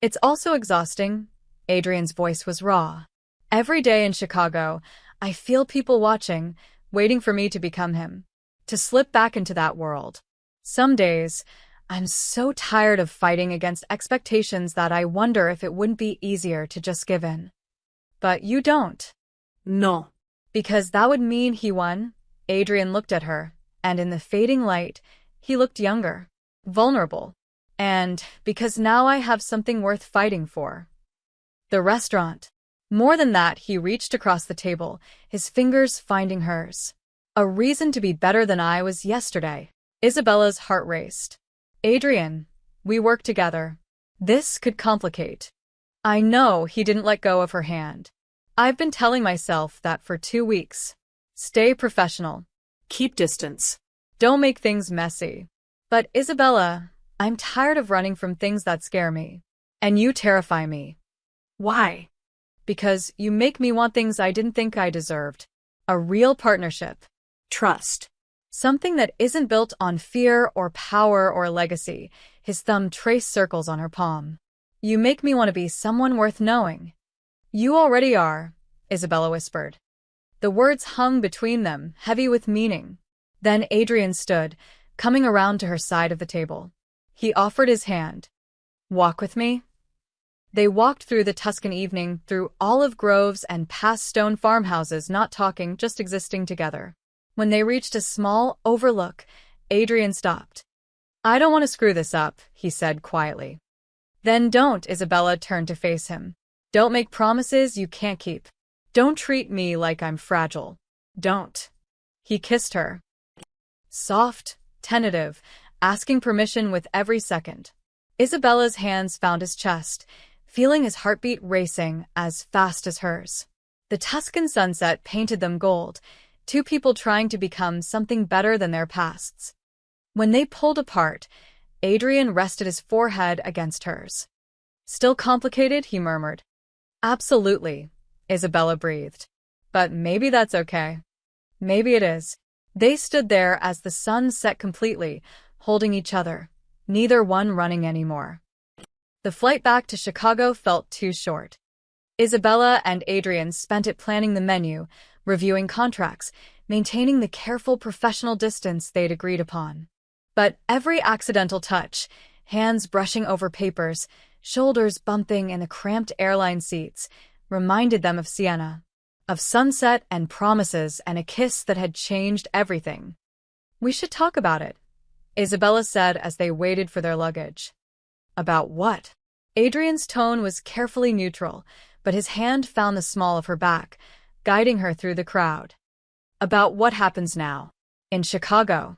It's also exhausting. Adrian's voice was raw. Every day in Chicago, I feel people watching, waiting for me to become him, to slip back into that world. Some days, I'm so tired of fighting against expectations that I wonder if it wouldn't be easier to just give in. But you don't. No. Because that would mean he won. Adrian looked at her, and in the fading light, he looked younger, vulnerable. And because now I have something worth fighting for. The restaurant. More than that, he reached across the table, his fingers finding hers. A reason to be better than I was yesterday. Isabella's heart raced. Adrian, we work together. This could complicate. I know he didn't let go of her hand. I've been telling myself that for 2 weeks. Stay professional. Keep distance. Don't make things messy. But Isabella, I'm tired of running from things that scare me. And you terrify me. Why? Because you make me want things I didn't think I deserved. A real partnership. Trust. Something that isn't built on fear or power or legacy. His thumb traced circles on her palm. You make me want to be someone worth knowing. You already are, Isabella whispered. The words hung between them, heavy with meaning. Then Adrian stood, coming around to her side of the table. He offered his hand. Walk with me? They walked through the Tuscan evening, through olive groves and past stone farmhouses, not talking, just existing together. When they reached a small overlook, Adrian stopped. I don't want to screw this up, he said quietly. Then don't, Isabella turned to face him. Don't make promises you can't keep. Don't treat me like I'm fragile. Don't. He kissed her. Soft, tentative, asking permission with every second. Isabella's hands found his chest, feeling his heartbeat racing as fast as hers. The Tuscan sunset painted them gold, two people trying to become something better than their pasts. When they pulled apart, Adrian rested his forehead against hers. Still complicated, he murmured. Absolutely, Isabella breathed. But maybe that's okay. Maybe it is. They stood there as the sun set completely, holding each other, neither one running anymore. The flight back to Chicago felt too short. Isabella and Adrian spent it planning the menu, reviewing contracts, maintaining the careful professional distance they'd agreed upon. But every accidental touch, hands brushing over papers, shoulders bumping in the cramped airline seats, reminded them of Siena, of sunset and promises and a kiss that had changed everything. We should talk about it, Isabella said as they waited for their luggage. About what? Adrian's tone was carefully neutral, but his hand found the small of her back, guiding her through the crowd. About what happens now. In Chicago.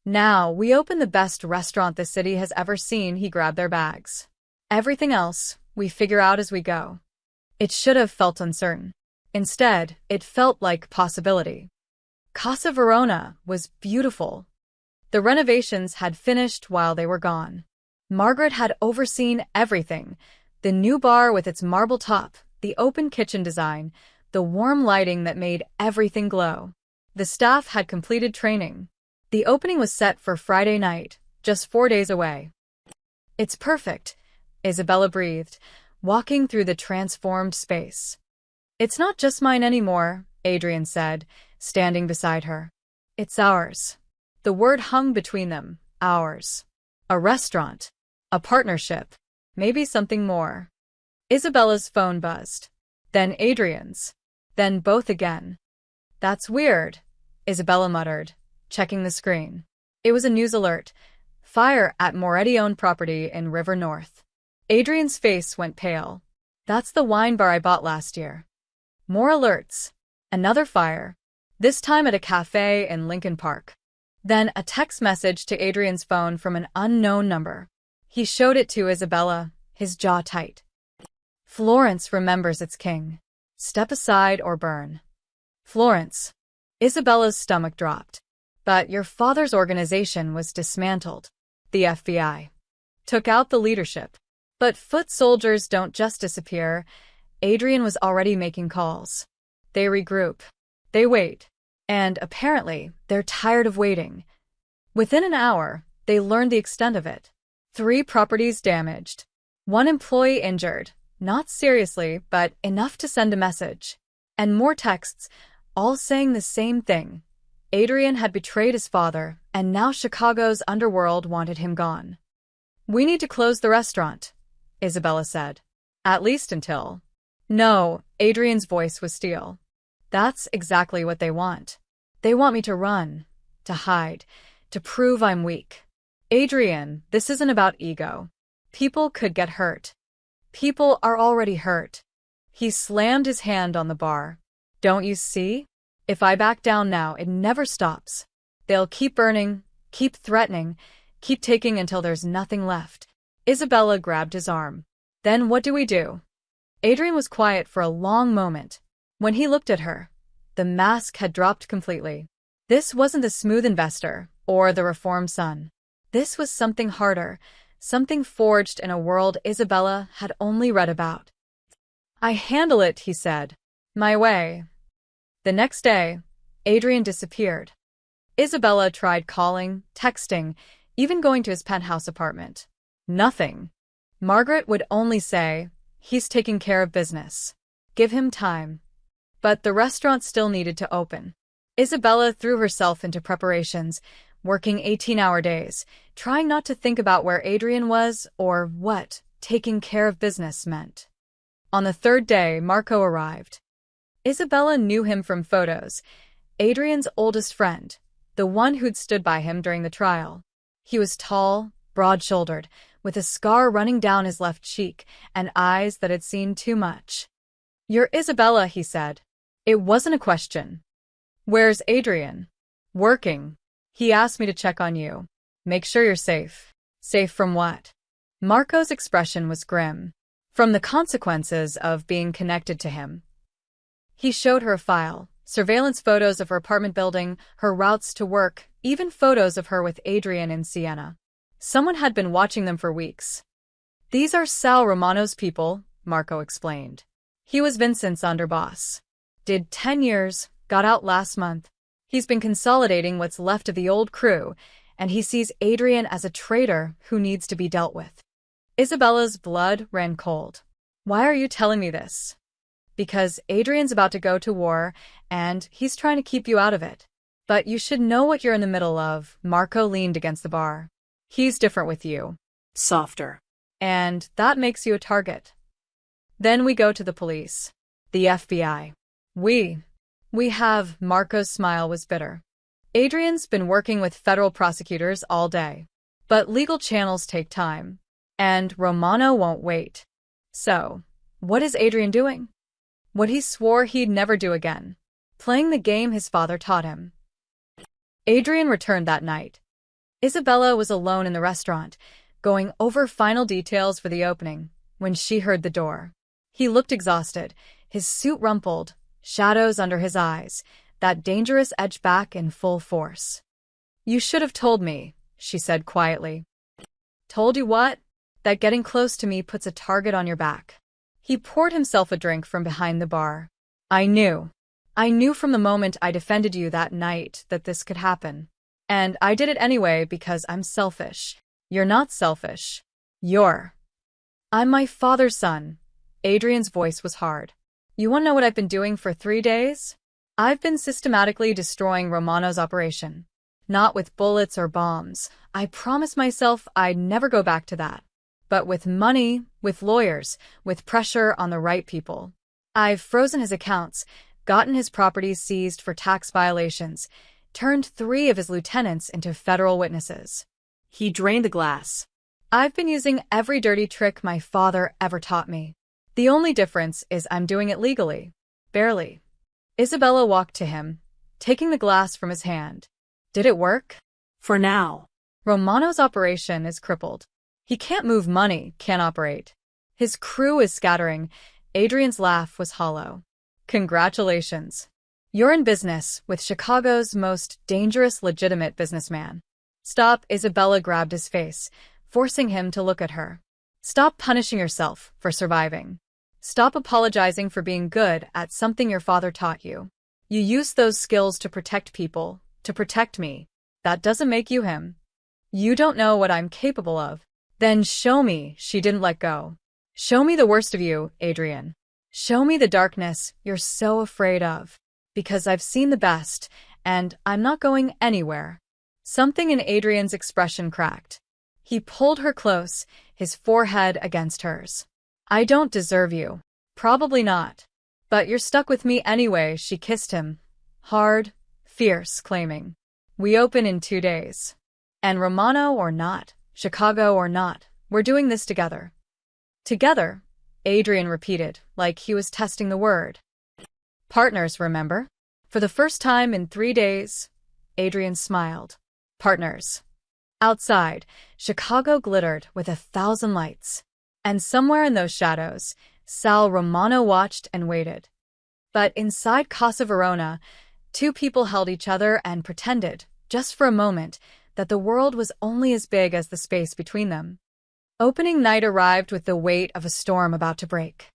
Now, we open the best restaurant the city has ever seen. He grabbed their bags. Everything else, we figure out as we go. It should have felt uncertain. Instead, it felt like possibility. Casa Verona was beautiful. The renovations had finished while they were gone. Margaret had overseen everything. The new bar with its marble top, the open kitchen design, the warm lighting that made everything glow. The staff had completed training. The opening was set for Friday night, just 4 days away. It's perfect, Isabella breathed, walking through the transformed space. It's not just mine anymore, Adrian said, standing beside her. It's ours. The word hung between them, ours. A restaurant. A partnership. Maybe something more. Isabella's phone buzzed. Then Adrian's. Then both again. That's weird, Isabella muttered, checking the screen. It was a news alert. Fire at Moretti-owned property in River North. Adrian's face went pale. That's the wine bar I bought last year. More alerts. Another fire. This time at a cafe in Lincoln Park. Then a text message to Adrian's phone from an unknown number. He showed it to Isabella, his jaw tight. Florence remembers its king. Step aside or burn. Florence. Isabella's stomach dropped. But your father's organization was dismantled. The FBI took out the leadership. But foot soldiers don't just disappear. Adrian was already making calls. They regroup. They wait. And apparently, they're tired of waiting. Within an hour, they learned the extent of it. 3 properties damaged. 1 employee injured. Not seriously, but enough to send a message. And more texts, all saying the same thing. Adrian had betrayed his father, and now Chicago's underworld wanted him gone. "We need to close the restaurant," Isabella said. "At least until—" "No," Adrian's voice was steel. "That's exactly what they want. They want me to run, to hide, to prove I'm weak. Adrian, this isn't about ego. People could get hurt. People are already hurt." He slammed his hand on the bar. "Don't you see? If I back down now, it never stops. They'll keep burning, keep threatening, keep taking until there's nothing left." Isabella grabbed his arm. "Then what do we do?" Adrian was quiet for a long moment. When he looked at her, the mask had dropped completely. This wasn't the smooth investor or the reformed son. This was something harder, something forged in a world Isabella had only read about. "I handle it," he said. "My way." The next day, Adrian disappeared. Isabella tried calling, texting, even going to his penthouse apartment. Nothing. Margaret would only say, "He's taking care of business. Give him time." But the restaurant still needed to open. Isabella threw herself into preparations, working 18-hour days, trying not to think about where Adrian was or what taking care of business meant. On the third day, Marco arrived. Isabella knew him from photos, Adrian's oldest friend, the one who'd stood by him during the trial. He was tall, broad-shouldered, with a scar running down his left cheek and eyes that had seen too much. "You're Isabella," he said. It wasn't a question. "Where's Adrian?" "Working. He asked me to check on you. Make sure you're safe." "Safe from what?" Marco's expression was grim. "From the consequences of being connected to him." He showed her a file, surveillance photos of her apartment building, her routes to work, even photos of her with Adrian in Siena. Someone had been watching them for weeks. "These are Sal Romano's people," Marco explained. "He was Vincent's underboss. Did 10 years, got out last month. He's been consolidating what's left of the old crew, and he sees Adrian as a traitor who needs to be dealt with." Isabella's blood ran cold. "Why are you telling me this?" "Because Adrian's about to go to war, and he's trying to keep you out of it. But you should know what you're in the middle of." Marco leaned against the bar. "He's different with you. Softer. And that makes you a target. Then we go to the police. The FBI. We have—" Marco's smile was bitter. "Adrian's been working with federal prosecutors all day. But legal channels take time. And Romano won't wait. So, what is Adrian doing? What he swore he'd never do again. Playing the game his father taught him." Adrian returned that night. Isabella was alone in the restaurant, going over final details for the opening, when she heard the door. He looked exhausted, his suit rumpled, shadows under his eyes, that dangerous edge back in full force. "You should have told me," she said quietly. "Told you what?" "That getting close to me puts a target on your back." He poured himself a drink from behind the bar. I knew from the moment I defended you that night that this could happen. And I did it anyway because I'm selfish." "You're not selfish. I'm my father's son." Adrian's voice was hard. "You want to know what I've been doing for 3 days? I've been systematically destroying Romano's operation. Not with bullets or bombs. I promised myself I'd never go back to that. But with money, with lawyers, with pressure on the right people. I've frozen his accounts, gotten his properties seized for tax violations, turned 3 of his lieutenants into federal witnesses." He drained the glass. "I've been using every dirty trick my father ever taught me. The only difference is I'm doing it legally. Barely." Isabella walked to him, taking the glass from his hand. "Did it work?" For now. "Romano's operation is crippled. He can't move money, can't operate. His crew is scattering." Adrian's laugh was hollow. "Congratulations. You're in business with Chicago's most dangerous legitimate businessman." "Stop." Isabella grabbed his face, forcing him to look at her. "Stop punishing yourself for surviving. Stop apologizing for being good at something your father taught you. You used those skills to protect people, to protect me. That doesn't make you him. You don't know what I'm capable of." "Then show me." She didn't let go. "Show me the worst of you, Adrian. Show me the darkness you're so afraid of." Because I've seen the best, and I'm not going anywhere. Something in Adrian's expression cracked. He pulled her close, his forehead against hers. I don't deserve you. Probably not. But you're stuck with me anyway, she kissed him. Hard, fierce, claiming. We open in 2 days. And Romano or not, Chicago or not, we're doing this together. Together, Adrian repeated, like he was testing the word. Partners, remember? For the first time in 3 days, Adrian smiled. Partners. Outside, Chicago glittered with 1,000 lights. And somewhere in those shadows, Sal Romano watched and waited. But inside Casa Verona, 2 people held each other and pretended, just for a moment, that the world was only as big as the space between them. Opening night arrived with the weight of a storm about to break.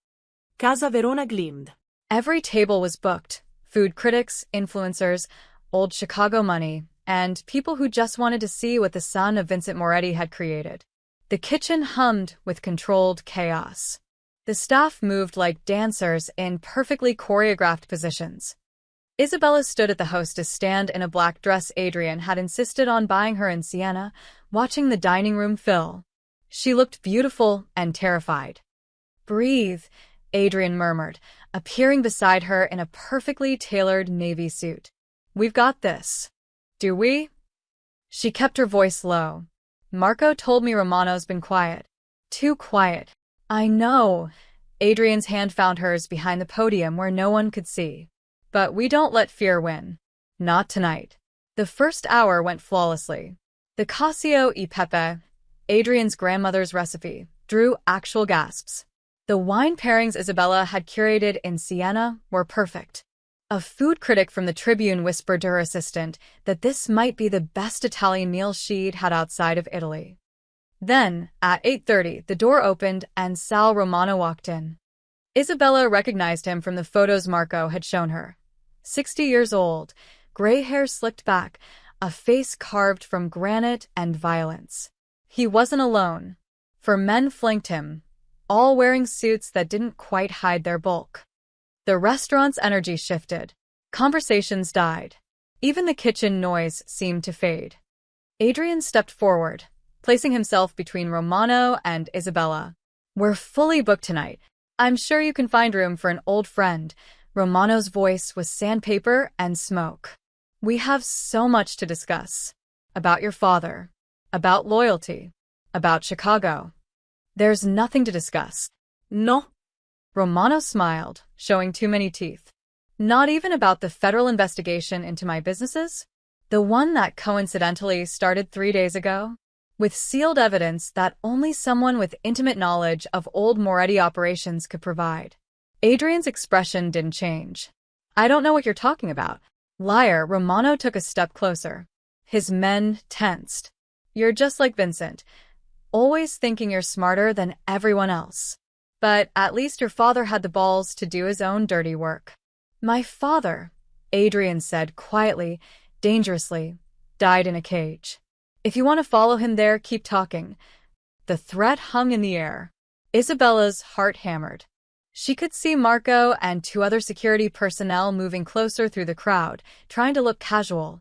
Casa Verona gleamed. Every table was booked. Food critics, influencers, old Chicago money, and people who just wanted to see what the son of Vincent Moretti had created. The kitchen hummed with controlled chaos. The staff moved like dancers in perfectly choreographed positions. Isabella stood at the hostess stand in a black dress Adrian had insisted on buying her in Siena, watching the dining room fill. She looked beautiful and terrified. Breathe, Adrian murmured, appearing beside her in a perfectly tailored navy suit. We've got this. Do we? She kept her voice low. Marco told me Romano's been quiet. Too quiet. I know. Adrian's hand found hers behind the podium where no one could see. But we don't let fear win. Not tonight. The first hour went flawlessly. The cacio e pepe, Adrian's grandmother's recipe, drew actual gasps. The wine pairings Isabella had curated in Siena were perfect. A food critic from the Tribune whispered to her assistant that this might be the best Italian meal she'd had outside of Italy. Then, at 8:30, the door opened and Sal Romano walked in. Isabella recognized him from the photos Marco had shown her. 60 years old, gray hair slicked back, a face carved from granite and violence. He wasn't alone, for men flanked him, all wearing suits that didn't quite hide their bulk. The restaurant's energy shifted. Conversations died. Even the kitchen noise seemed to fade. Adrian stepped forward, placing himself between Romano and Isabella. We're fully booked tonight. I'm sure you can find room for an old friend. Romano's voice was sandpaper and smoke. We have so much to discuss. About your father. About loyalty. About Chicago. There's nothing to discuss. No. Romano smiled, showing too many teeth. Not even about the federal investigation into my businesses? The one that coincidentally started 3 days ago? With sealed evidence that only someone with intimate knowledge of old Moretti operations could provide. Adrian's expression didn't change. I don't know what you're talking about. Liar, Romano took a step closer. His men tensed. You're just like Vincent, always thinking you're smarter than everyone else. But at least your father had the balls to do his own dirty work. My father, Adrian said quietly, dangerously, died in a cage. If you want to follow him there, keep talking. The threat hung in the air. Isabella's heart hammered. She could see Marco and 2 other security personnel moving closer through the crowd, trying to look casual.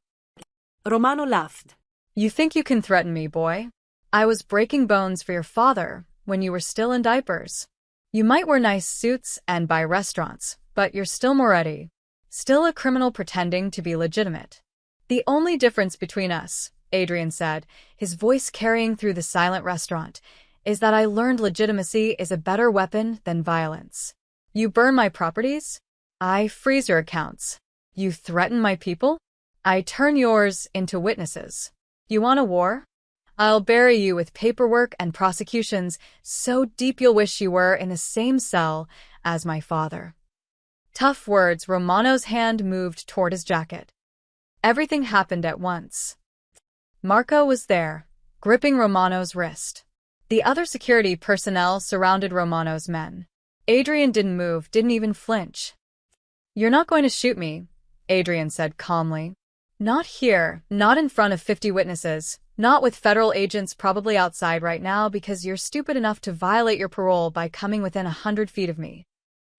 Romano laughed. You think you can threaten me, boy? I was breaking bones for your father when you were still in diapers. You might wear nice suits and buy restaurants, but you're still Moretti. Still a criminal pretending to be legitimate. The only difference between us, Adrian said, his voice carrying through the silent restaurant, is that I learned legitimacy is a better weapon than violence. You burn my properties? I freeze your accounts. You threaten my people? I turn yours into witnesses. You want a war? I'll bury you with paperwork and prosecutions so deep you'll wish you were in the same cell as my father. Tough words. Romano's hand moved toward his jacket. Everything happened at once. Marco was there, gripping Romano's wrist. The other security personnel surrounded Romano's men. Adrian didn't move, didn't even flinch. You're not going to shoot me, Adrian said calmly. Not here, not in front of 50 witnesses, not with federal agents probably outside right now because you're stupid enough to violate your parole by coming within 100 feet of me.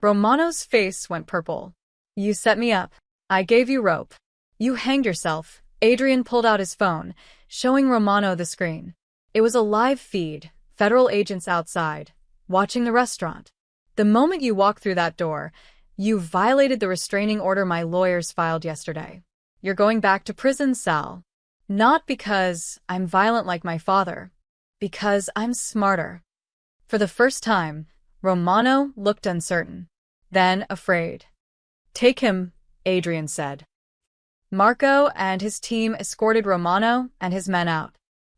Romano's face went purple. You set me up. I gave you rope. You hanged yourself. Adrian pulled out his phone, showing Romano the screen. It was a live feed, federal agents outside, watching the restaurant. The moment you walked through that door, you violated the restraining order my lawyers filed yesterday. You're going back to prison, Sal. Not because I'm violent like my father, because I'm smarter. For the first time, Romano looked uncertain, then afraid. Take him, Adrian said. Marco and his team escorted Romano and his men out.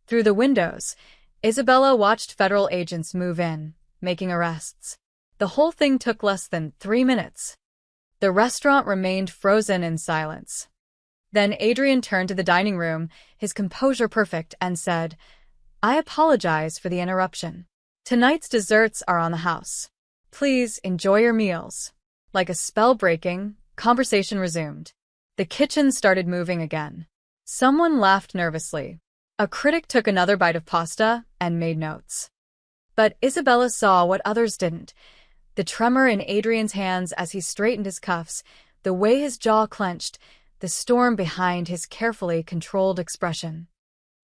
Through the windows, Isabella watched federal agents move in, making arrests. The whole thing took less than 3 minutes. The restaurant remained frozen in silence. Then Adrian turned to the dining room, his composure perfect, and said, I apologize for the interruption. Tonight's desserts are on the house. Please enjoy your meals. Like a spell breaking, conversation resumed. The kitchen started moving again. Someone laughed nervously. A critic took another bite of pasta and made notes. But Isabella saw what others didn't. The tremor in Adrian's hands as he straightened his cuffs, the way his jaw clenched, the storm behind his carefully controlled expression.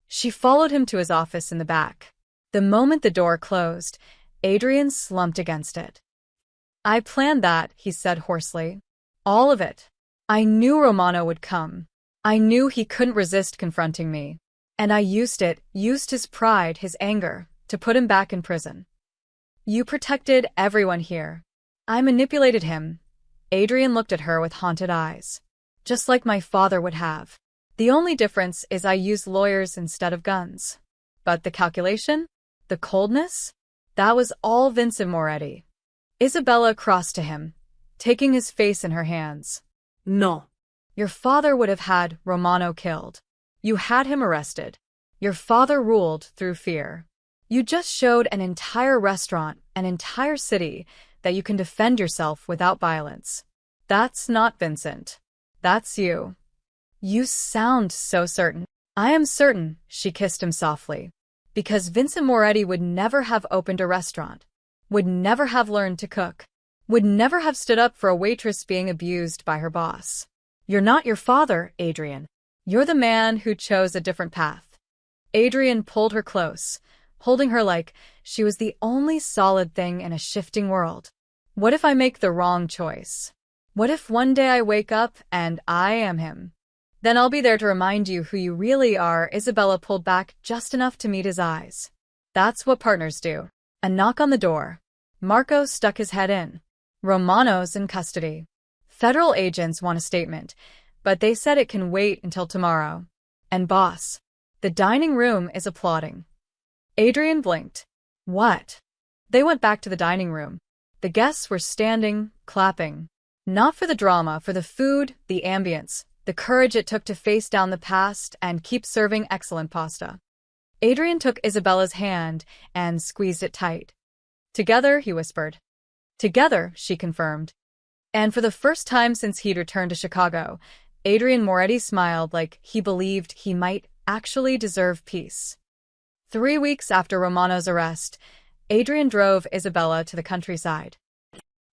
She followed him to his office in the back. The moment the door closed, Adrian slumped against it. I planned that, he said hoarsely. All of it. I knew Romano would come. I knew he couldn't resist confronting me. And I used his pride, his anger, to put him back in prison. You protected everyone here. I manipulated him. Adrian looked at her with haunted eyes. Just like my father would have. The only difference is I used lawyers instead of guns. But the calculation? The coldness? That was all Vincent Moretti. Isabella crossed to him, taking his face in her hands. No. Your father would have had Romano killed. You had him arrested. Your father ruled through fear. You just showed an entire restaurant, an entire city, that you can defend yourself without violence. That's not Vincent. That's you. You sound so certain. I am certain, she kissed him softly. Because Vincent Moretti would never have opened a restaurant, would never have learned to cook, would never have stood up for a waitress being abused by her boss. You're not your father, Adrian. You're the man who chose a different path. Adrian pulled her close, holding her like she was the only solid thing in a shifting world. What if I make the wrong choice? What if one day I wake up and I am him? Then I'll be there to remind you who you really are. Isabella pulled back just enough to meet his eyes. That's what partners do. A knock on the door. Marco stuck his head in. Romano's in custody. Federal agents want a statement, but they said it can wait until tomorrow. And boss, the dining room is applauding. Adrian blinked. What? They went back to the dining room. The guests were standing, clapping. Not for the drama, for the food, the ambience, the courage it took to face down the past and keep serving excellent pasta. Adrian took Isabella's hand and squeezed it tight. Together, he whispered. Together, she confirmed. And for the first time since he'd returned to Chicago, Adrian Moretti smiled like he believed he might actually deserve peace. 3 weeks after Romano's arrest, Adrian drove Isabella to the countryside.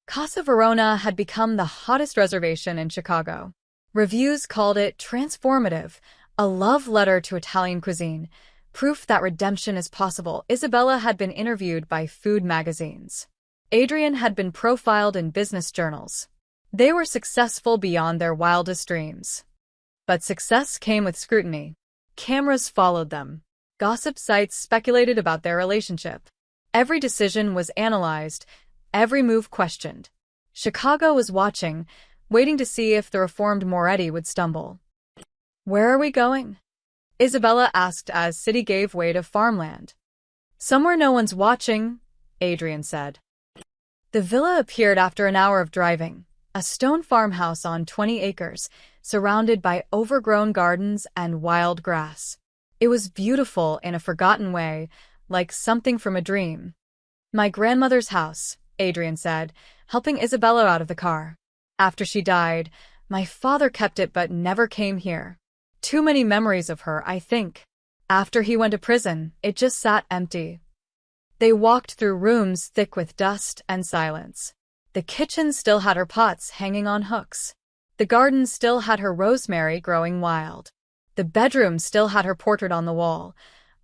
Casa Verona had become the hottest reservation in Chicago. Reviews called it transformative, a love letter to Italian cuisine, proof that redemption is possible. Isabella had been interviewed by food magazines. Adrian had been profiled in business journals. They were successful beyond their wildest dreams. But success came with scrutiny. Cameras followed them. Gossip sites speculated about their relationship. Every decision was analyzed, every move questioned. Chicago was watching, waiting to see if the reformed Moretti would stumble. Where are we going? Isabella asked as city gave way to farmland. Somewhere no one's watching, Adrian said. The villa appeared after an hour of driving, a stone farmhouse on 20 acres, surrounded by overgrown gardens and wild grass. It was beautiful in a forgotten way, like something from a dream. My grandmother's house, Adrian said, helping Isabella out of the car. After she died, my father kept it but never came here. Too many memories of her, I think. After he went to prison, it just sat empty. They walked through rooms thick with dust and silence. The kitchen still had her pots hanging on hooks. The garden still had her rosemary growing wild. The bedroom still had her portrait on the wall,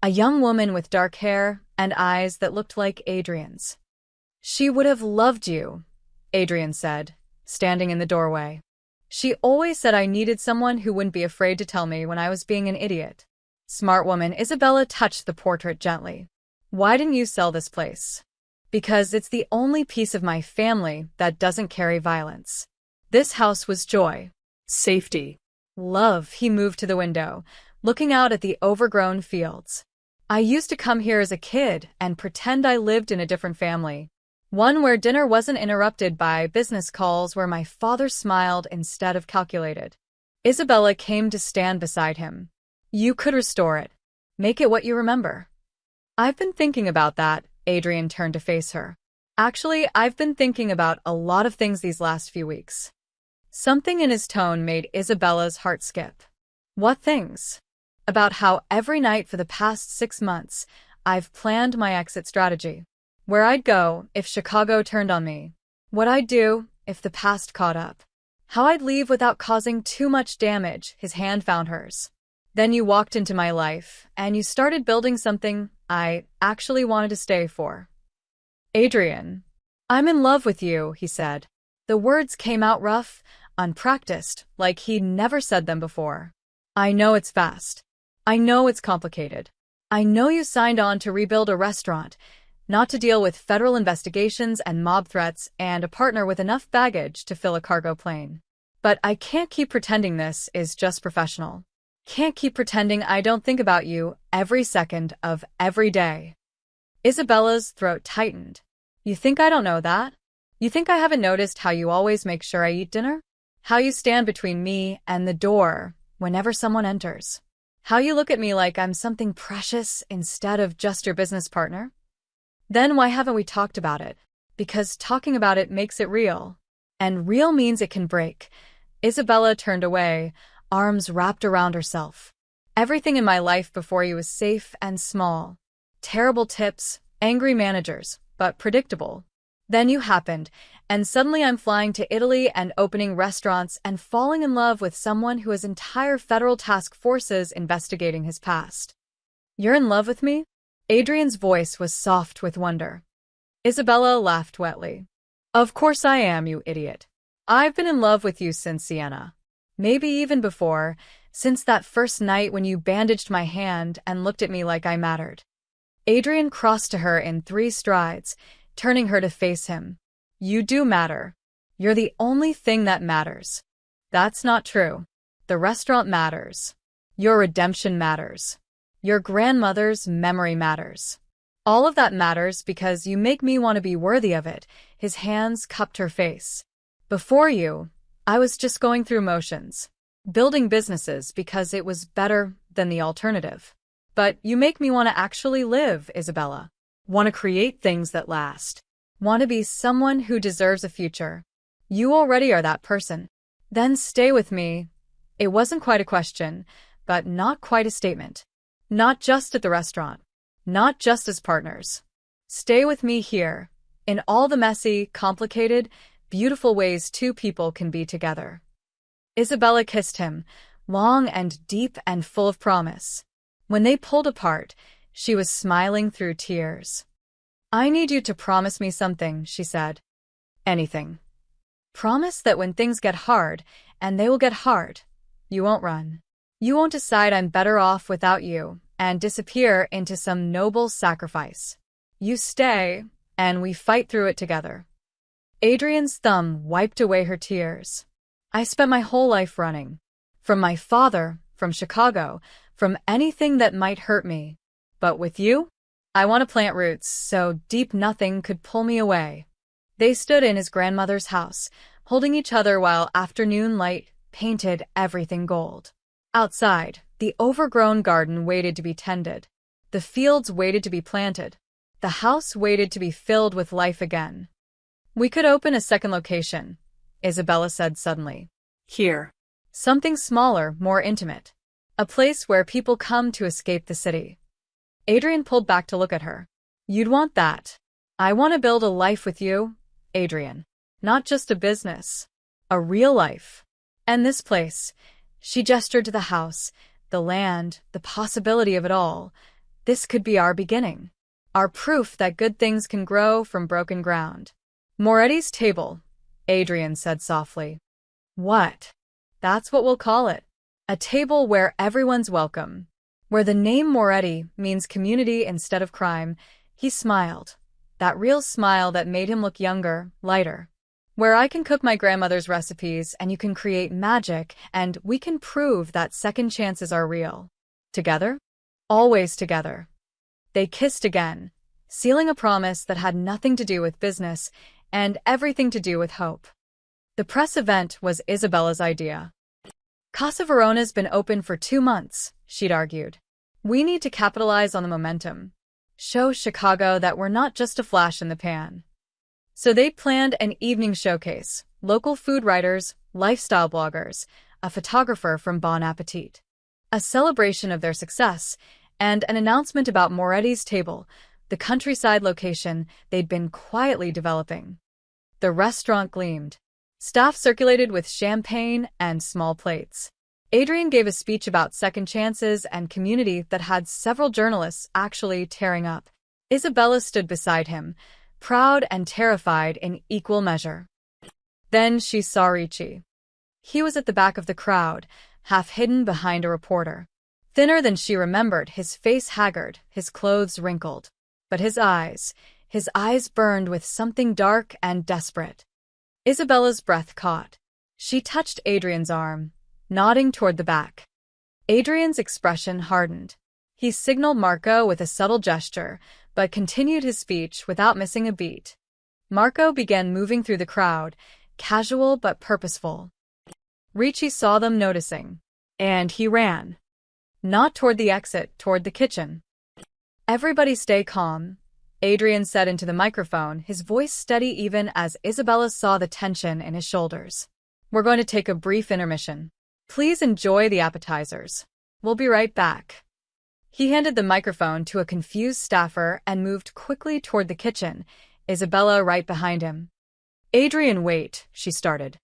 a young woman with dark hair and eyes that looked like Adrian's. "She would have loved you," Adrian said, standing in the doorway. "She always said I needed someone who wouldn't be afraid to tell me when I was being an idiot." Smart woman. Isabella touched the portrait gently. "Why didn't you sell this place?" "Because it's the only piece of my family that doesn't carry violence. This house was joy, Safety. love." He moved to the window, looking out at the overgrown fields. "I used to come here as a kid and pretend I lived in a different family. One where dinner wasn't interrupted by business calls, where my father smiled instead of calculated." Isabella came to stand beside him. "You could restore it. Make it what you remember." "I've been thinking about that." Adrian turned to face her. "Actually, I've been thinking about a lot of things these last few weeks." Something in his tone made Isabella's heart skip. "What things?" "About how every night for the past 6 months, I've planned my exit strategy. Where I'd go if Chicago turned on me. What I'd do if the past caught up. How I'd leave without causing too much damage." His hand found hers. "Then you walked into my life, and you started building something I actually wanted to stay for." "Adrian, I'm in love with you," he said. The words came out rough, unpracticed, like he'd never said them before. "I know it's fast. I know it's complicated. I know you signed on to rebuild a restaurant, not to deal with federal investigations and mob threats and a partner with enough baggage to fill a cargo plane. But I can't keep pretending this is just professional. Can't keep pretending I don't think about you every second of every day." Isabella's throat tightened. "You think I don't know that? You think I haven't noticed how you always make sure I eat dinner? How you stand between me and the door whenever someone enters? How you look at me like I'm something precious instead of just your business partner? Then why haven't we talked about it? Because talking about it makes it real. And real means it can break." Isabella turned away, arms wrapped around herself. "Everything in my life before you was safe and small. Terrible tips, angry managers, but predictable. Then you happened, and suddenly I'm flying to Italy and opening restaurants and falling in love with someone who has entire federal task forces investigating his past." "You're in love with me?" Adrian's voice was soft with wonder. Isabella laughed wetly. "Of course I am, you idiot. I've been in love with you since Siena. Maybe even before, since that first night when you bandaged my hand and looked at me like I mattered." Adrian crossed to her in 3 strides, turning her to face him. "You do matter. You're the only thing that matters." "That's not true. The restaurant matters. Your redemption matters. Your grandmother's memory matters. All of that matters because you make me want to be worthy of it." His hands cupped her face. "Before you, I was just going through motions, building businesses because it was better than the alternative. But you make me want to actually live, Isabella. Want to create things that last. Want to be someone who deserves a future. You already are that person. Then stay with me." It wasn't quite a question, but not quite a statement. "Not just at the restaurant. Not just as partners. Stay with me here, in all the messy, complicated, beautiful ways 2 people can be together." Isabella kissed him, long and deep and full of promise. When they pulled apart, she was smiling through tears. "I need you to promise me something," she said. "Anything. Promise that when things get hard, and they will get hard, you won't run. You won't decide I'm better off without you and disappear into some noble sacrifice. You stay, and we fight through it together." Adrian's thumb wiped away her tears. "I spent my whole life running. From my father, from Chicago, from anything that might hurt me. But with you, I want to plant roots so deep nothing could pull me away." They stood in his grandmother's house, holding each other while afternoon light painted everything gold. Outside, the overgrown garden waited to be tended. The fields waited to be planted. The house waited to be filled with life again. "We could open a second location," Isabella said suddenly. Here. "Something smaller, more intimate. A place where people come to escape the city." Adrian pulled back to look at her. "You'd want that. I want to build a life with you, Adrian. Not just a business. A real life. And this place. She gestured to the house, the land, the possibility of it all. This could be our beginning. Our proof that good things can grow from broken ground. Moretti's table, Adrian said softly. What? That's what we'll call it. A table where everyone's welcome. Where the name Moretti means community instead of crime. He smiled. That real smile that made him look younger, lighter. Where I can cook my grandmother's recipes and you can create magic and we can prove that second chances are real. Together? Always together. They kissed again, sealing a promise that had nothing to do with business and everything to do with hope. The press event was Isabella's idea. Casa Verona's been open for 2 months, she'd argued. We need to capitalize on the momentum. Show Chicago that we're not just a flash in the pan. So they planned an evening showcase, local food writers, lifestyle bloggers, a photographer from Bon Appetit. A celebration of their success, and an announcement about Moretti's table, the countryside location they'd been quietly developing. The restaurant gleamed. Staff circulated with champagne and small plates. Adrian gave a speech about second chances and community that had several journalists actually tearing up. Isabella stood beside him, proud and terrified in equal measure. Then she saw Ricci. He was at the back of the crowd, half hidden behind a reporter. Thinner than she remembered, his face haggard, his clothes wrinkled. But his eyes burned with something dark and desperate. Isabella's breath caught. She touched Adrian's arm, nodding toward the back. Adrian's expression hardened. He signaled Marco with a subtle gesture, but continued his speech without missing a beat. Marco began moving through the crowd, casual but purposeful. Ricci saw them noticing, and he ran. Not toward the exit, toward the kitchen. Everybody stay calm, Adrian said into the microphone, his voice steady even as Isabella saw the tension in his shoulders. We're going to take a brief intermission. Please enjoy the appetizers. We'll be right back. He handed the microphone to a confused staffer and moved quickly toward the kitchen, Isabella right behind him. Adrian, wait, she started.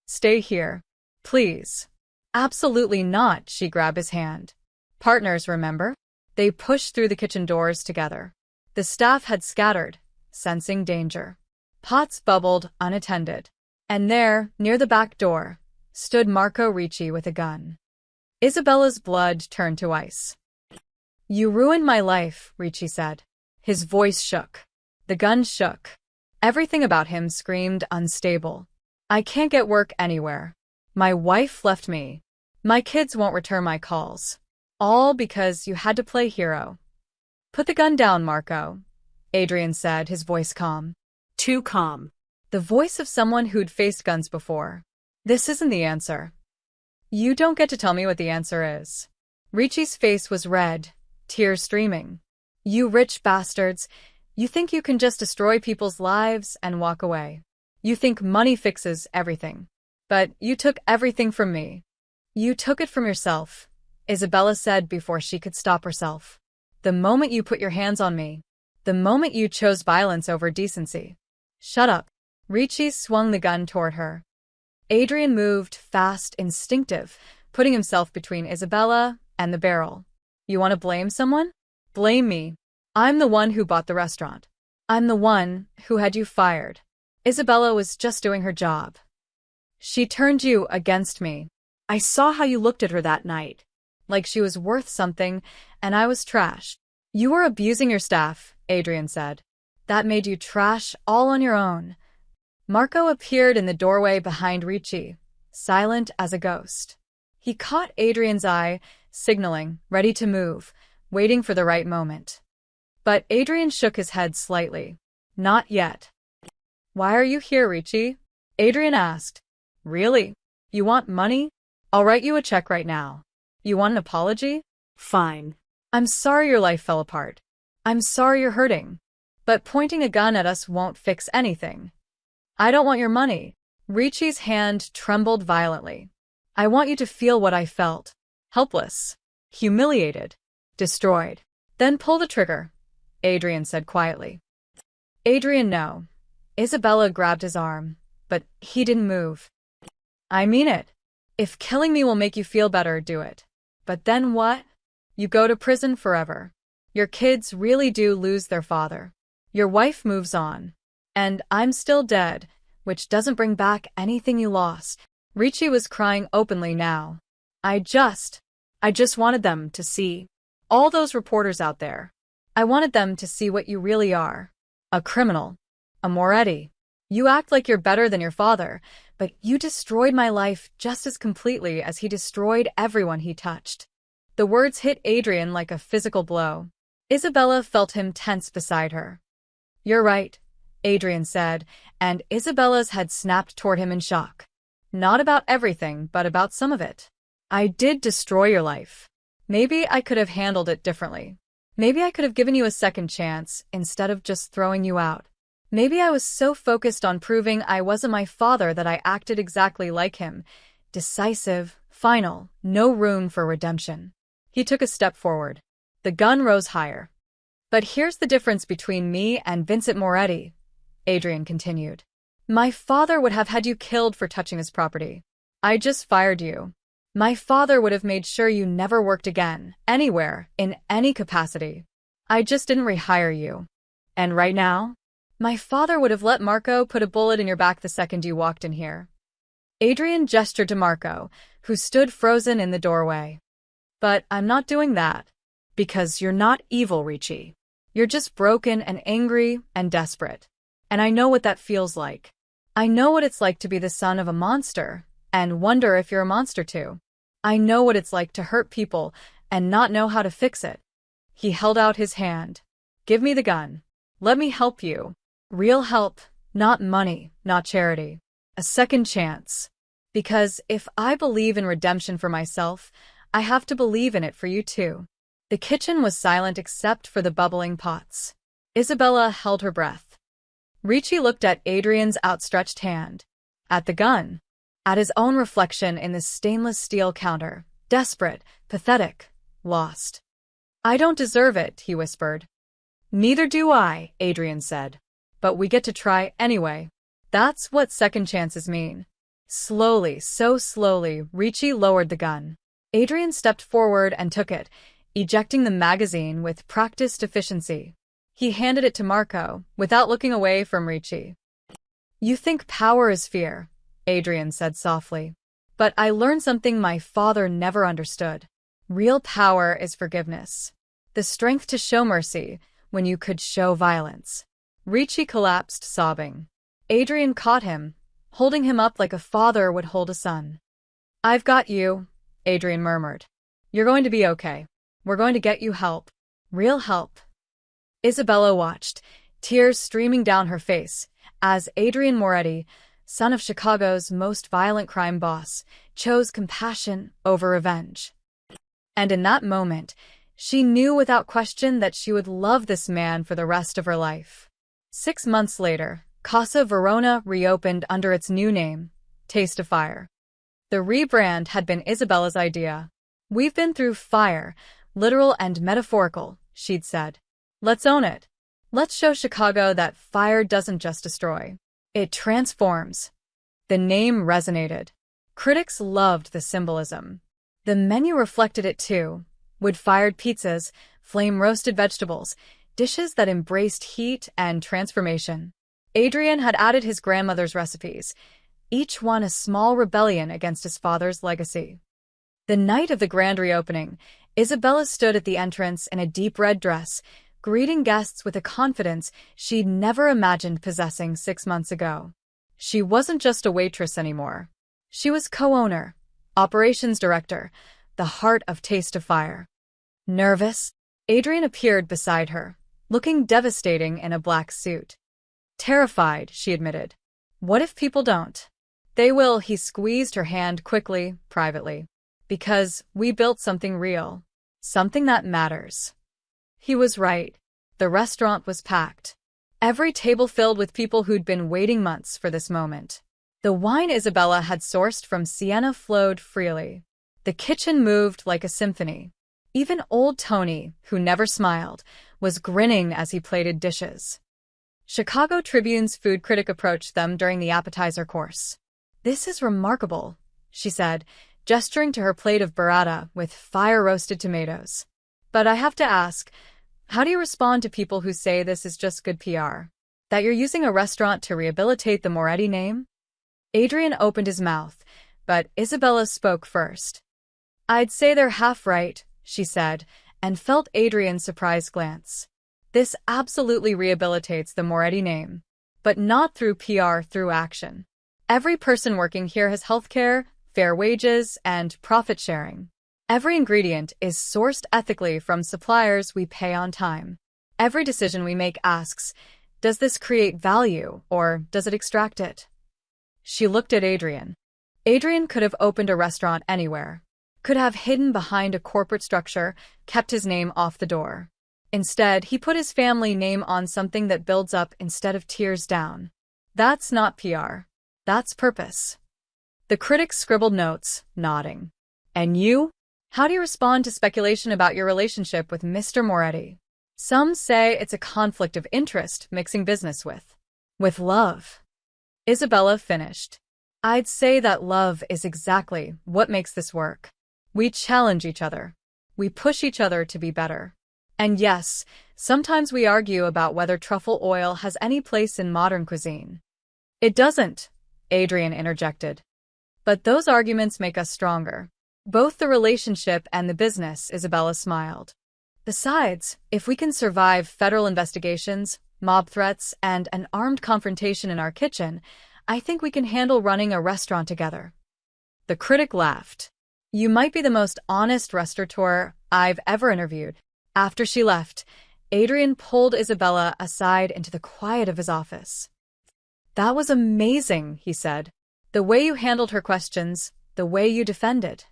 Stay here. Please. Absolutely not, she grabbed his hand. Partners, remember? They pushed through the kitchen doors together. The staff had scattered, sensing danger. Pots bubbled unattended. And there, near the back door, stood Marco Ricci with a gun. Isabella's blood turned to ice. You ruined my life, Ricci said. His voice shook. The gun shook. Everything about him screamed unstable. I can't get work anywhere. My wife left me. My kids won't return my calls. All because you had to play hero. Put the gun down, Marco, Adrian said, his voice calm. Too calm. The voice of someone who'd faced guns before. This isn't the answer. You don't get to tell me what the answer is. Ricci's face was red, tears streaming. You rich bastards, you think you can just destroy people's lives and walk away. You think money fixes everything. But you took everything from me. You took it from yourself, Isabella said before she could stop herself. The moment you put your hands on me. The moment you chose violence over decency. Shut up. Ricci swung the gun toward her. Adrian moved, fast, instinctive, putting himself between Isabella and the barrel. You want to blame someone? Blame me. I'm the one who bought the restaurant. I'm the one who had you fired. Isabella was just doing her job. She turned you against me. I saw how you looked at her that night. Like she was worth something, and I was trash. You were abusing your staff, Adrian said. That made you trash all on your own. Marco appeared in the doorway behind Ricci, silent as a ghost. He caught Adrian's eye, signaling, ready to move, waiting for the right moment. But Adrian shook his head slightly. Not yet. Why are you here, Ricci? Adrian asked. Really? You want money? I'll write you a check right now. You want an apology? Fine. I'm sorry your life fell apart. I'm sorry you're hurting. But pointing a gun at us won't fix anything. I don't want your money. Ricci's hand trembled violently. I want you to feel what I felt. Helpless. Humiliated. Destroyed. Then pull the trigger, Adrian said quietly. Adrian, no. Isabella grabbed his arm, but he didn't move. I mean it. If killing me will make you feel better, do it. But then what? You go to prison forever. Your kids really do lose their father. Your wife moves on. And I'm still dead, which doesn't bring back anything you lost. Ricci was crying openly now. I just wanted them to see. All those reporters out there. I wanted them to see what you really are. A criminal. A Moretti. You act like you're better than your father, but you destroyed my life just as completely as he destroyed everyone he touched. The words hit Adrian like a physical blow. Isabella felt him tense beside her. You're right, Adrian said, and Isabella's head snapped toward him in shock. Not about everything, but about some of it. I did destroy your life. Maybe I could have handled it differently. Maybe I could have given you a second chance instead of just throwing you out. Maybe I was so focused on proving I wasn't my father that I acted exactly like him. Decisive, final, no room for redemption. He took a step forward. The gun rose higher. But here's the difference between me and Vincent Moretti, Adrian continued. My father would have had you killed for touching his property. I just fired you. My father would have made sure you never worked again, anywhere, in any capacity. I just didn't rehire you. And right now? My father would have let Marco put a bullet in your back the second you walked in here. Adrian gestured to Marco, who stood frozen in the doorway. But I'm not doing that. Because you're not evil, Ricci. You're just broken and angry and desperate. And I know what that feels like. I know what it's like to be the son of a monster, and wonder if you're a monster too. I know what it's like to hurt people and not know how to fix it. He held out his hand. Give me the gun. Let me help you. Real help, not money, not charity. A second chance. Because if I believe in redemption for myself, I have to believe in it for you too. The kitchen was silent except for the bubbling pots. Isabella held her breath. Ricci looked at Adrian's outstretched hand. At the gun. At his own reflection in the stainless steel counter. Desperate, pathetic, lost. I don't deserve it, he whispered. Neither do I, Adrian said. But we get to try anyway. That's what second chances mean. Slowly, so slowly, Ricci lowered the gun. Adrian stepped forward and took it, ejecting the magazine with practiced efficiency. He handed it to Marco, without looking away from Ricci. You think power is fear, Adrian said softly. But I learned something my father never understood. Real power is forgiveness. The strength to show mercy when you could show violence. Ricci collapsed, sobbing. Adrian caught him, holding him up like a father would hold a son. I've got you, Adrian murmured. You're going to be okay. We're going to get you help. Real help. Isabella watched, tears streaming down her face, as Adrian Moretti, son of Chicago's most violent crime boss, chose compassion over revenge. And in that moment, she knew without question that she would love this man for the rest of her life. 6 months later, Casa Verona reopened under its new name, Taste of Fire. The rebrand had been Isabella's idea. We've been through fire, literal and metaphorical, she'd said. Let's own it. Let's show Chicago that fire doesn't just destroy. It transforms. The name resonated. Critics loved the symbolism. The menu reflected it too. Wood-fired pizzas, flame-roasted vegetables, dishes that embraced heat and transformation. Adrian had added his grandmother's recipes, each one a small rebellion against his father's legacy. The night of the grand reopening, Isabella stood at the entrance in a deep red dress, greeting guests with a confidence she'd never imagined possessing 6 months ago. She wasn't just a waitress anymore. She was co-owner, operations director, the heart of Taste of Fire. Nervous, Adrian appeared beside her, looking devastating in a black suit. Terrified, she admitted. What if people don't? They will, he squeezed her hand quickly, privately. Because we built something real. Something that matters. He was right. The restaurant was packed. Every table filled with people who'd been waiting months for this moment. The wine Isabella had sourced from Siena flowed freely. The kitchen moved like a symphony. Even old Tony, who never smiled, was grinning as he plated dishes. Chicago Tribune's food critic approached them during the appetizer course. This is remarkable, she said, gesturing to her plate of burrata with fire-roasted tomatoes. But I have to ask, how do you respond to people who say this is just good PR? That you're using a restaurant to rehabilitate the Moretti name? Adrian opened his mouth, but Isabella spoke first. I'd say they're half right, she said, and felt Adrian's surprised glance. This absolutely rehabilitates the Moretti name, but not through PR, through action. Every person working here has healthcare, fair wages, and profit sharing. Every ingredient is sourced ethically from suppliers we pay on time. Every decision we make asks, does this create value or does it extract it? She looked at Adrian. Adrian could have opened a restaurant anywhere, could have hidden behind a corporate structure, kept his name off the door. Instead, he put his family name on something that builds up instead of tears down. That's not PR. That's purpose. The critics scribbled notes, nodding. And you? How do you respond to speculation about your relationship with Mr. Moretti? Some say it's a conflict of interest mixing business with love. Isabella finished. I'd say that love is exactly what makes this work. We challenge each other. We push each other to be better. And yes, sometimes we argue about whether truffle oil has any place in modern cuisine. It doesn't, Adrian interjected. But those arguments make us stronger. Both the relationship and the business, Isabella smiled. Besides, if we can survive federal investigations, mob threats, and an armed confrontation in our kitchen, I think we can handle running a restaurant together. The critic laughed. You might be the most honest restaurateur I've ever interviewed. After she left, Adrian pulled Isabella aside into the quiet of his office. That was amazing, he said. The way you handled her questions, the way you defended.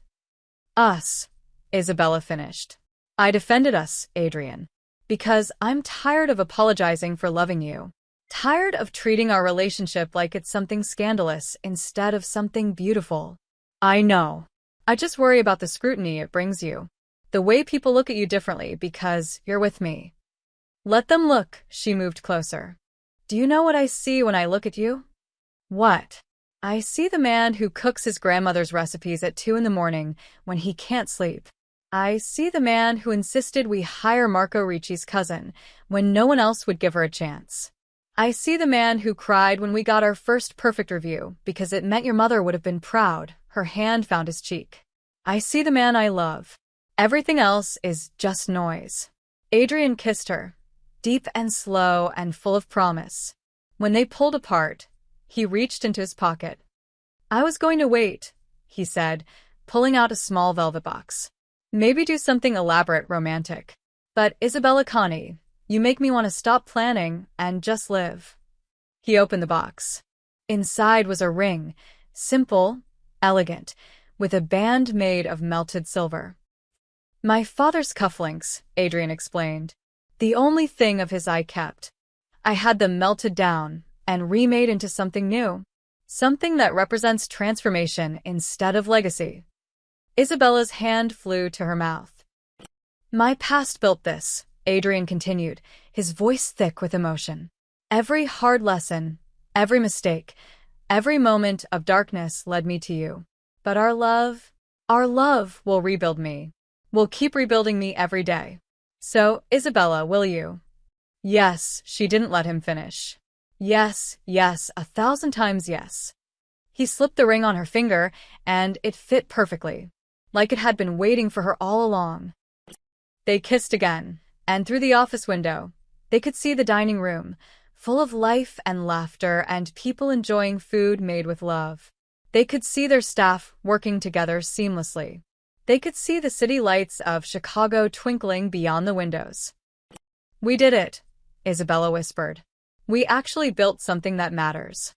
Us, Isabella finished. I defended us, Adrian, because I'm tired of apologizing for loving you. Tired of treating our relationship like it's something scandalous instead of something beautiful. I know. I just worry about the scrutiny it brings you. The way people look at you differently because you're with me. Let them look, she moved closer. Do you know what I see when I look at you? What? I see the man who cooks his grandmother's recipes at 2 a.m. when he can't sleep. I see the man who insisted we hire Marco Ricci's cousin when no one else would give her a chance. I see the man who cried when we got our first perfect review because it meant your mother would have been proud. Her hand found his cheek. I see the man I love. Everything else is just noise. Adrian kissed her, deep and slow and full of promise. When they pulled apart, he reached into his pocket. I was going to wait, he said, pulling out a small velvet box. Maybe do something elaborate, romantic. But Isabella Connie, you make me want to stop planning and just live. He opened the box. Inside was a ring, simple, elegant, with a band made of melted silver. My father's cufflinks, Adrian explained. The only thing of his I kept. I had them melted down and remade into something new. Something that represents transformation instead of legacy. Isabella's hand flew to her mouth. My past built this, Adrian continued, his voice thick with emotion. Every hard lesson, every mistake, every moment of darkness led me to you. But our love will rebuild me. Will keep rebuilding me every day. So, Isabella, will you? Yes, she didn't let him finish. Yes, 1,000 times yes. He slipped the ring on her finger, and it fit perfectly, like it had been waiting for her all along. They kissed again, and through the office window, they could see the dining room, full of life and laughter and people enjoying food made with love. They could see their staff working together seamlessly. They could see the city lights of Chicago twinkling beyond the windows. We did it, Isabella whispered. We actually built something that matters.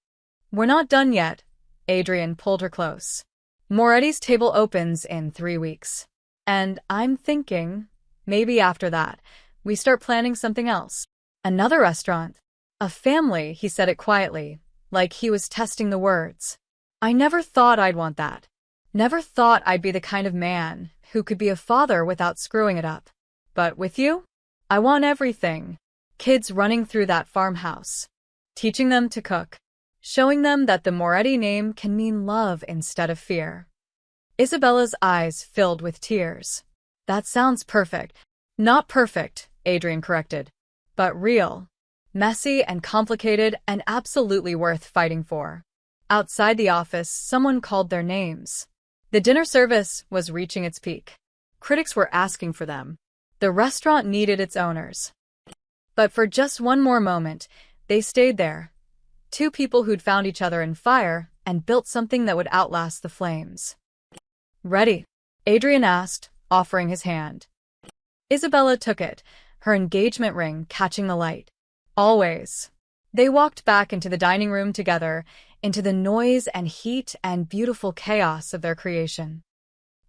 We're not done yet, Adrian pulled her close. Moretti's table opens in 3 weeks. And I'm thinking, maybe after that, we start planning something else. Another restaurant. A family, he said it quietly, like he was testing the words. I never thought I'd want that. Never thought I'd be the kind of man who could be a father without screwing it up. But with you, I want everything. Kids running through that farmhouse. Teaching them to cook. Showing them that the Moretti name can mean love instead of fear. Isabella's eyes filled with tears. That sounds perfect. Not perfect, Adrian corrected, but real. Messy and complicated and absolutely worth fighting for. Outside the office, someone called their names. The dinner service was reaching its peak. Critics were asking for them. The restaurant needed its owners. But for just one more moment, they stayed there. Two people who'd found each other in fire and built something that would outlast the flames. Ready? Adrian asked, offering his hand. Isabella took it, her engagement ring catching the light. Always. They walked back into the dining room together, into the noise and heat and beautiful chaos of their creation.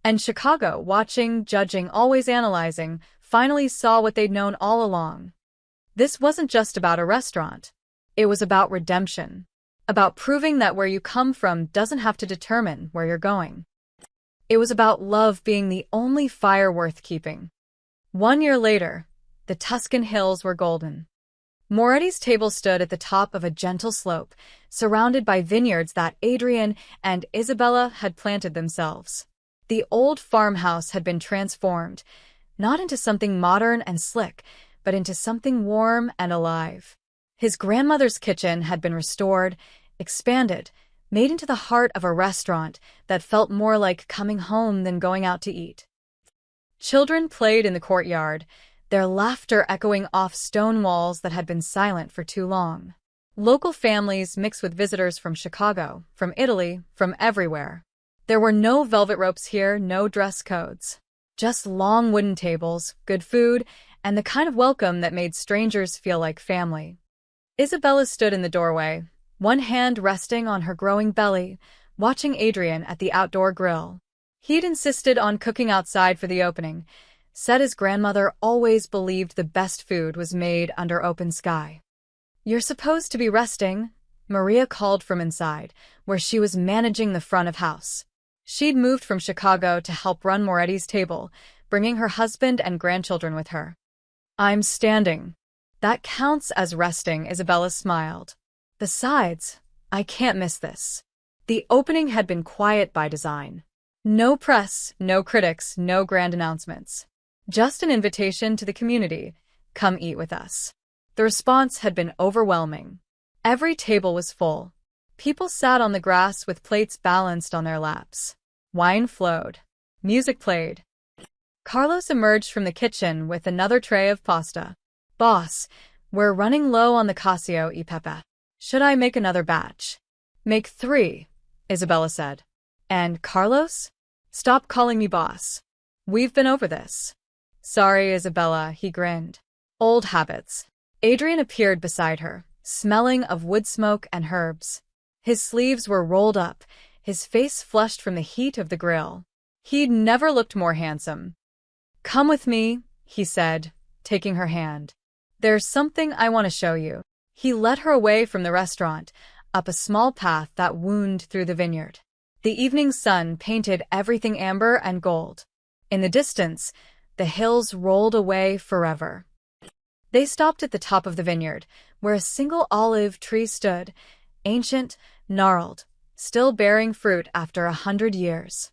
And Chicago, watching, judging, always analyzing, finally saw what they'd known all along. This wasn't just about a restaurant. It was about redemption. About proving that where you come from doesn't have to determine where you're going. It was about love being the only fire worth keeping. 1 year later, the Tuscan hills were golden. Moretti's table stood at the top of a gentle slope, surrounded by vineyards that Adrian and Isabella had planted themselves. The old farmhouse had been transformed, not into something modern and slick, but into something warm and alive. His grandmother's kitchen had been restored, expanded, made into the heart of a restaurant that felt more like coming home than going out to eat. Children played in the courtyard, their laughter echoing off stone walls that had been silent for too long. Local families mixed with visitors from Chicago, from Italy, from everywhere. There were no velvet ropes here, no dress codes. Just long wooden tables, good food, and the kind of welcome that made strangers feel like family. Isabella stood in the doorway, one hand resting on her growing belly, watching Adrian at the outdoor grill. He'd insisted on cooking outside for the opening, said his grandmother always believed the best food was made under open sky. "You're supposed to be resting," Maria called from inside, where she was managing the front of house. She'd moved from Chicago to help run Moretti's table, bringing her husband and grandchildren with her. "I'm standing." "That counts as resting," Isabella smiled. "Besides, I can't miss this." The opening had been quiet by design. No press, no critics, no grand announcements. Just an invitation to the community, come eat with us. The response had been overwhelming. Every table was full. People sat on the grass with plates balanced on their laps. Wine flowed. Music played. Carlos emerged from the kitchen with another tray of pasta. "Boss, we're running low on the Casio e Pepe. Should I make another batch?" "Make 3, Isabella said. "And Carlos? Stop calling me boss. We've been over this." "Sorry, Isabella," he grinned. "Old habits." Adrian appeared beside her, smelling of wood smoke and herbs. His sleeves were rolled up, his face flushed from the heat of the grill. He'd never looked more handsome. "Come with me," he said, taking her hand. "There's something I want to show you." He led her away from the restaurant, up a small path that wound through the vineyard. The evening sun painted everything amber and gold. In the distance, the hills rolled away forever. They stopped at the top of the vineyard, where a single olive tree stood, ancient, gnarled, still bearing fruit after 100 years.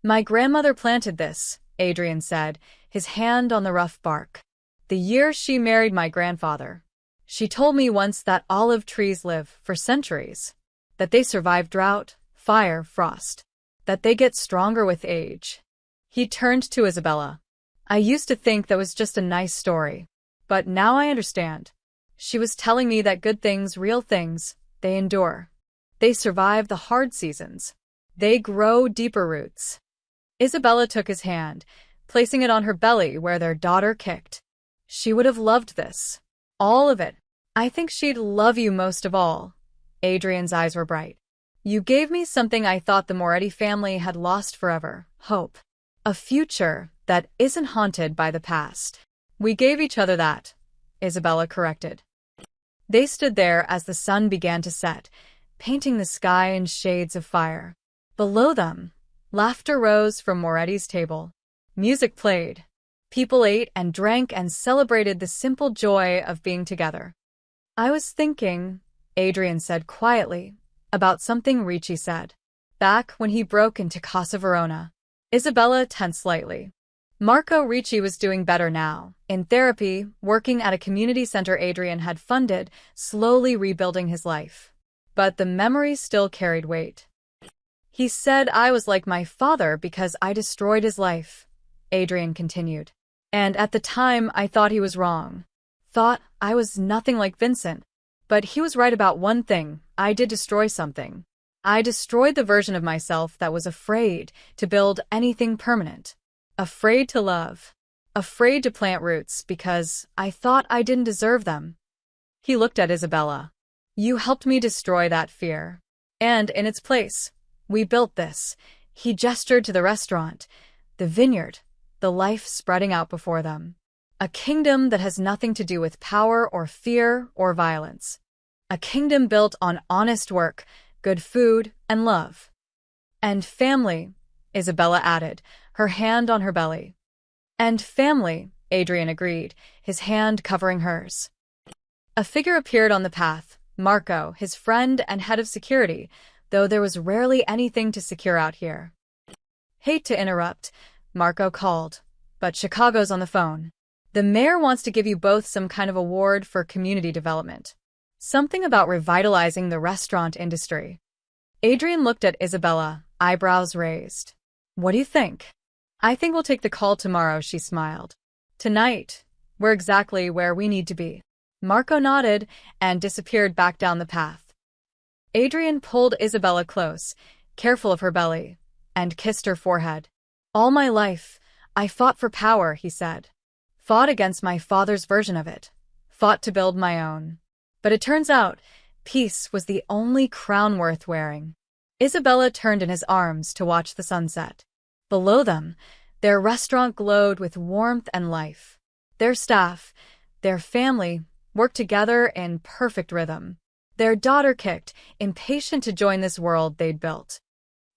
"My grandmother planted this," Adrian said, his hand on the rough bark. "The year she married my grandfather. She told me once that olive trees live for centuries, that they survive drought, fire, frost, that they get stronger with age." He turned to Isabella. "I used to think that was just a nice story, but now I understand. She was telling me that good things, real things, they endure. They survive the hard seasons. They grow deeper roots." Isabella took his hand, placing it on her belly where their daughter kicked. "She would have loved this. All of it. I think she'd love you most of all." Adrian's eyes were bright. "You gave me something I thought the Moretti family had lost forever, hope. A future that isn't haunted by the past." "We gave each other that," Isabella corrected. They stood there as the sun began to set, painting the sky in shades of fire. Below them, laughter rose from Moretti's table. Music played. People ate and drank and celebrated the simple joy of being together. "I was thinking," Adrian said quietly, "about something Ricci said. back when he broke into Casa Verona. Isabella tensed slightly. Marco Ricci was doing better now. In therapy, working at a community center Adrian had funded, slowly rebuilding his life. But the memories still carried weight. He said I was like my father because I destroyed his life, Adrian continued. And at the time, I thought he was wrong. Thought I was nothing like Vincent. But he was right about one thing. I did destroy something. I destroyed the version of myself that was afraid to build anything permanent. Afraid to love. Afraid to plant roots because I thought I didn't deserve them. He looked at Isabella. You helped me destroy that fear. And in its place, we built this. He gestured to the restaurant, the vineyard, the life spreading out before them. A kingdom that has nothing to do with power or fear or violence. A kingdom built on honest work, good food, and love. And family, Isabella added, her hand on her belly. And family, Adrian agreed, his hand covering hers. A figure appeared on the path, Marco, his friend and head of security, though there was rarely anything to secure out here. Hate to interrupt, Marco called, but Chicago's on the phone. The mayor wants to give you both some kind of award for community development. Something about revitalizing the restaurant industry. Adrian looked at Isabella, eyebrows raised. What do you think? I think we'll take the call tomorrow, she smiled. Tonight, we're exactly where we need to be. Marco nodded and disappeared back down the path. Adrian pulled Isabella close, careful of her belly, and kissed her forehead. All my life, I fought for power, he said. Fought against my father's version of it. Fought to build my own. But it turns out, peace was the only crown worth wearing. Isabella turned in his arms to watch the sunset. Below them, their restaurant glowed with warmth and life. Their staff, their family, worked together in perfect rhythm. Their daughter kicked, impatient to join this world they'd built.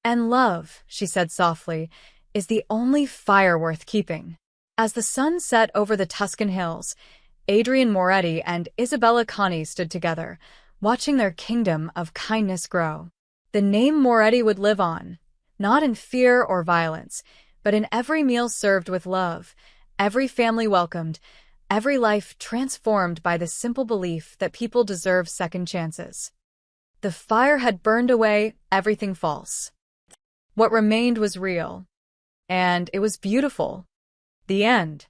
And love, she said softly, is the only fire worth keeping. As the sun set over the Tuscan hills, Adrian Moretti and Isabella Conti stood together, watching their kingdom of kindness grow. The name Moretti would live on, not in fear or violence, but in every meal served with love, every family welcomed, every life transformed by the simple belief that people deserve second chances. The fire had burned away everything false. What remained was real. And it was beautiful. The end.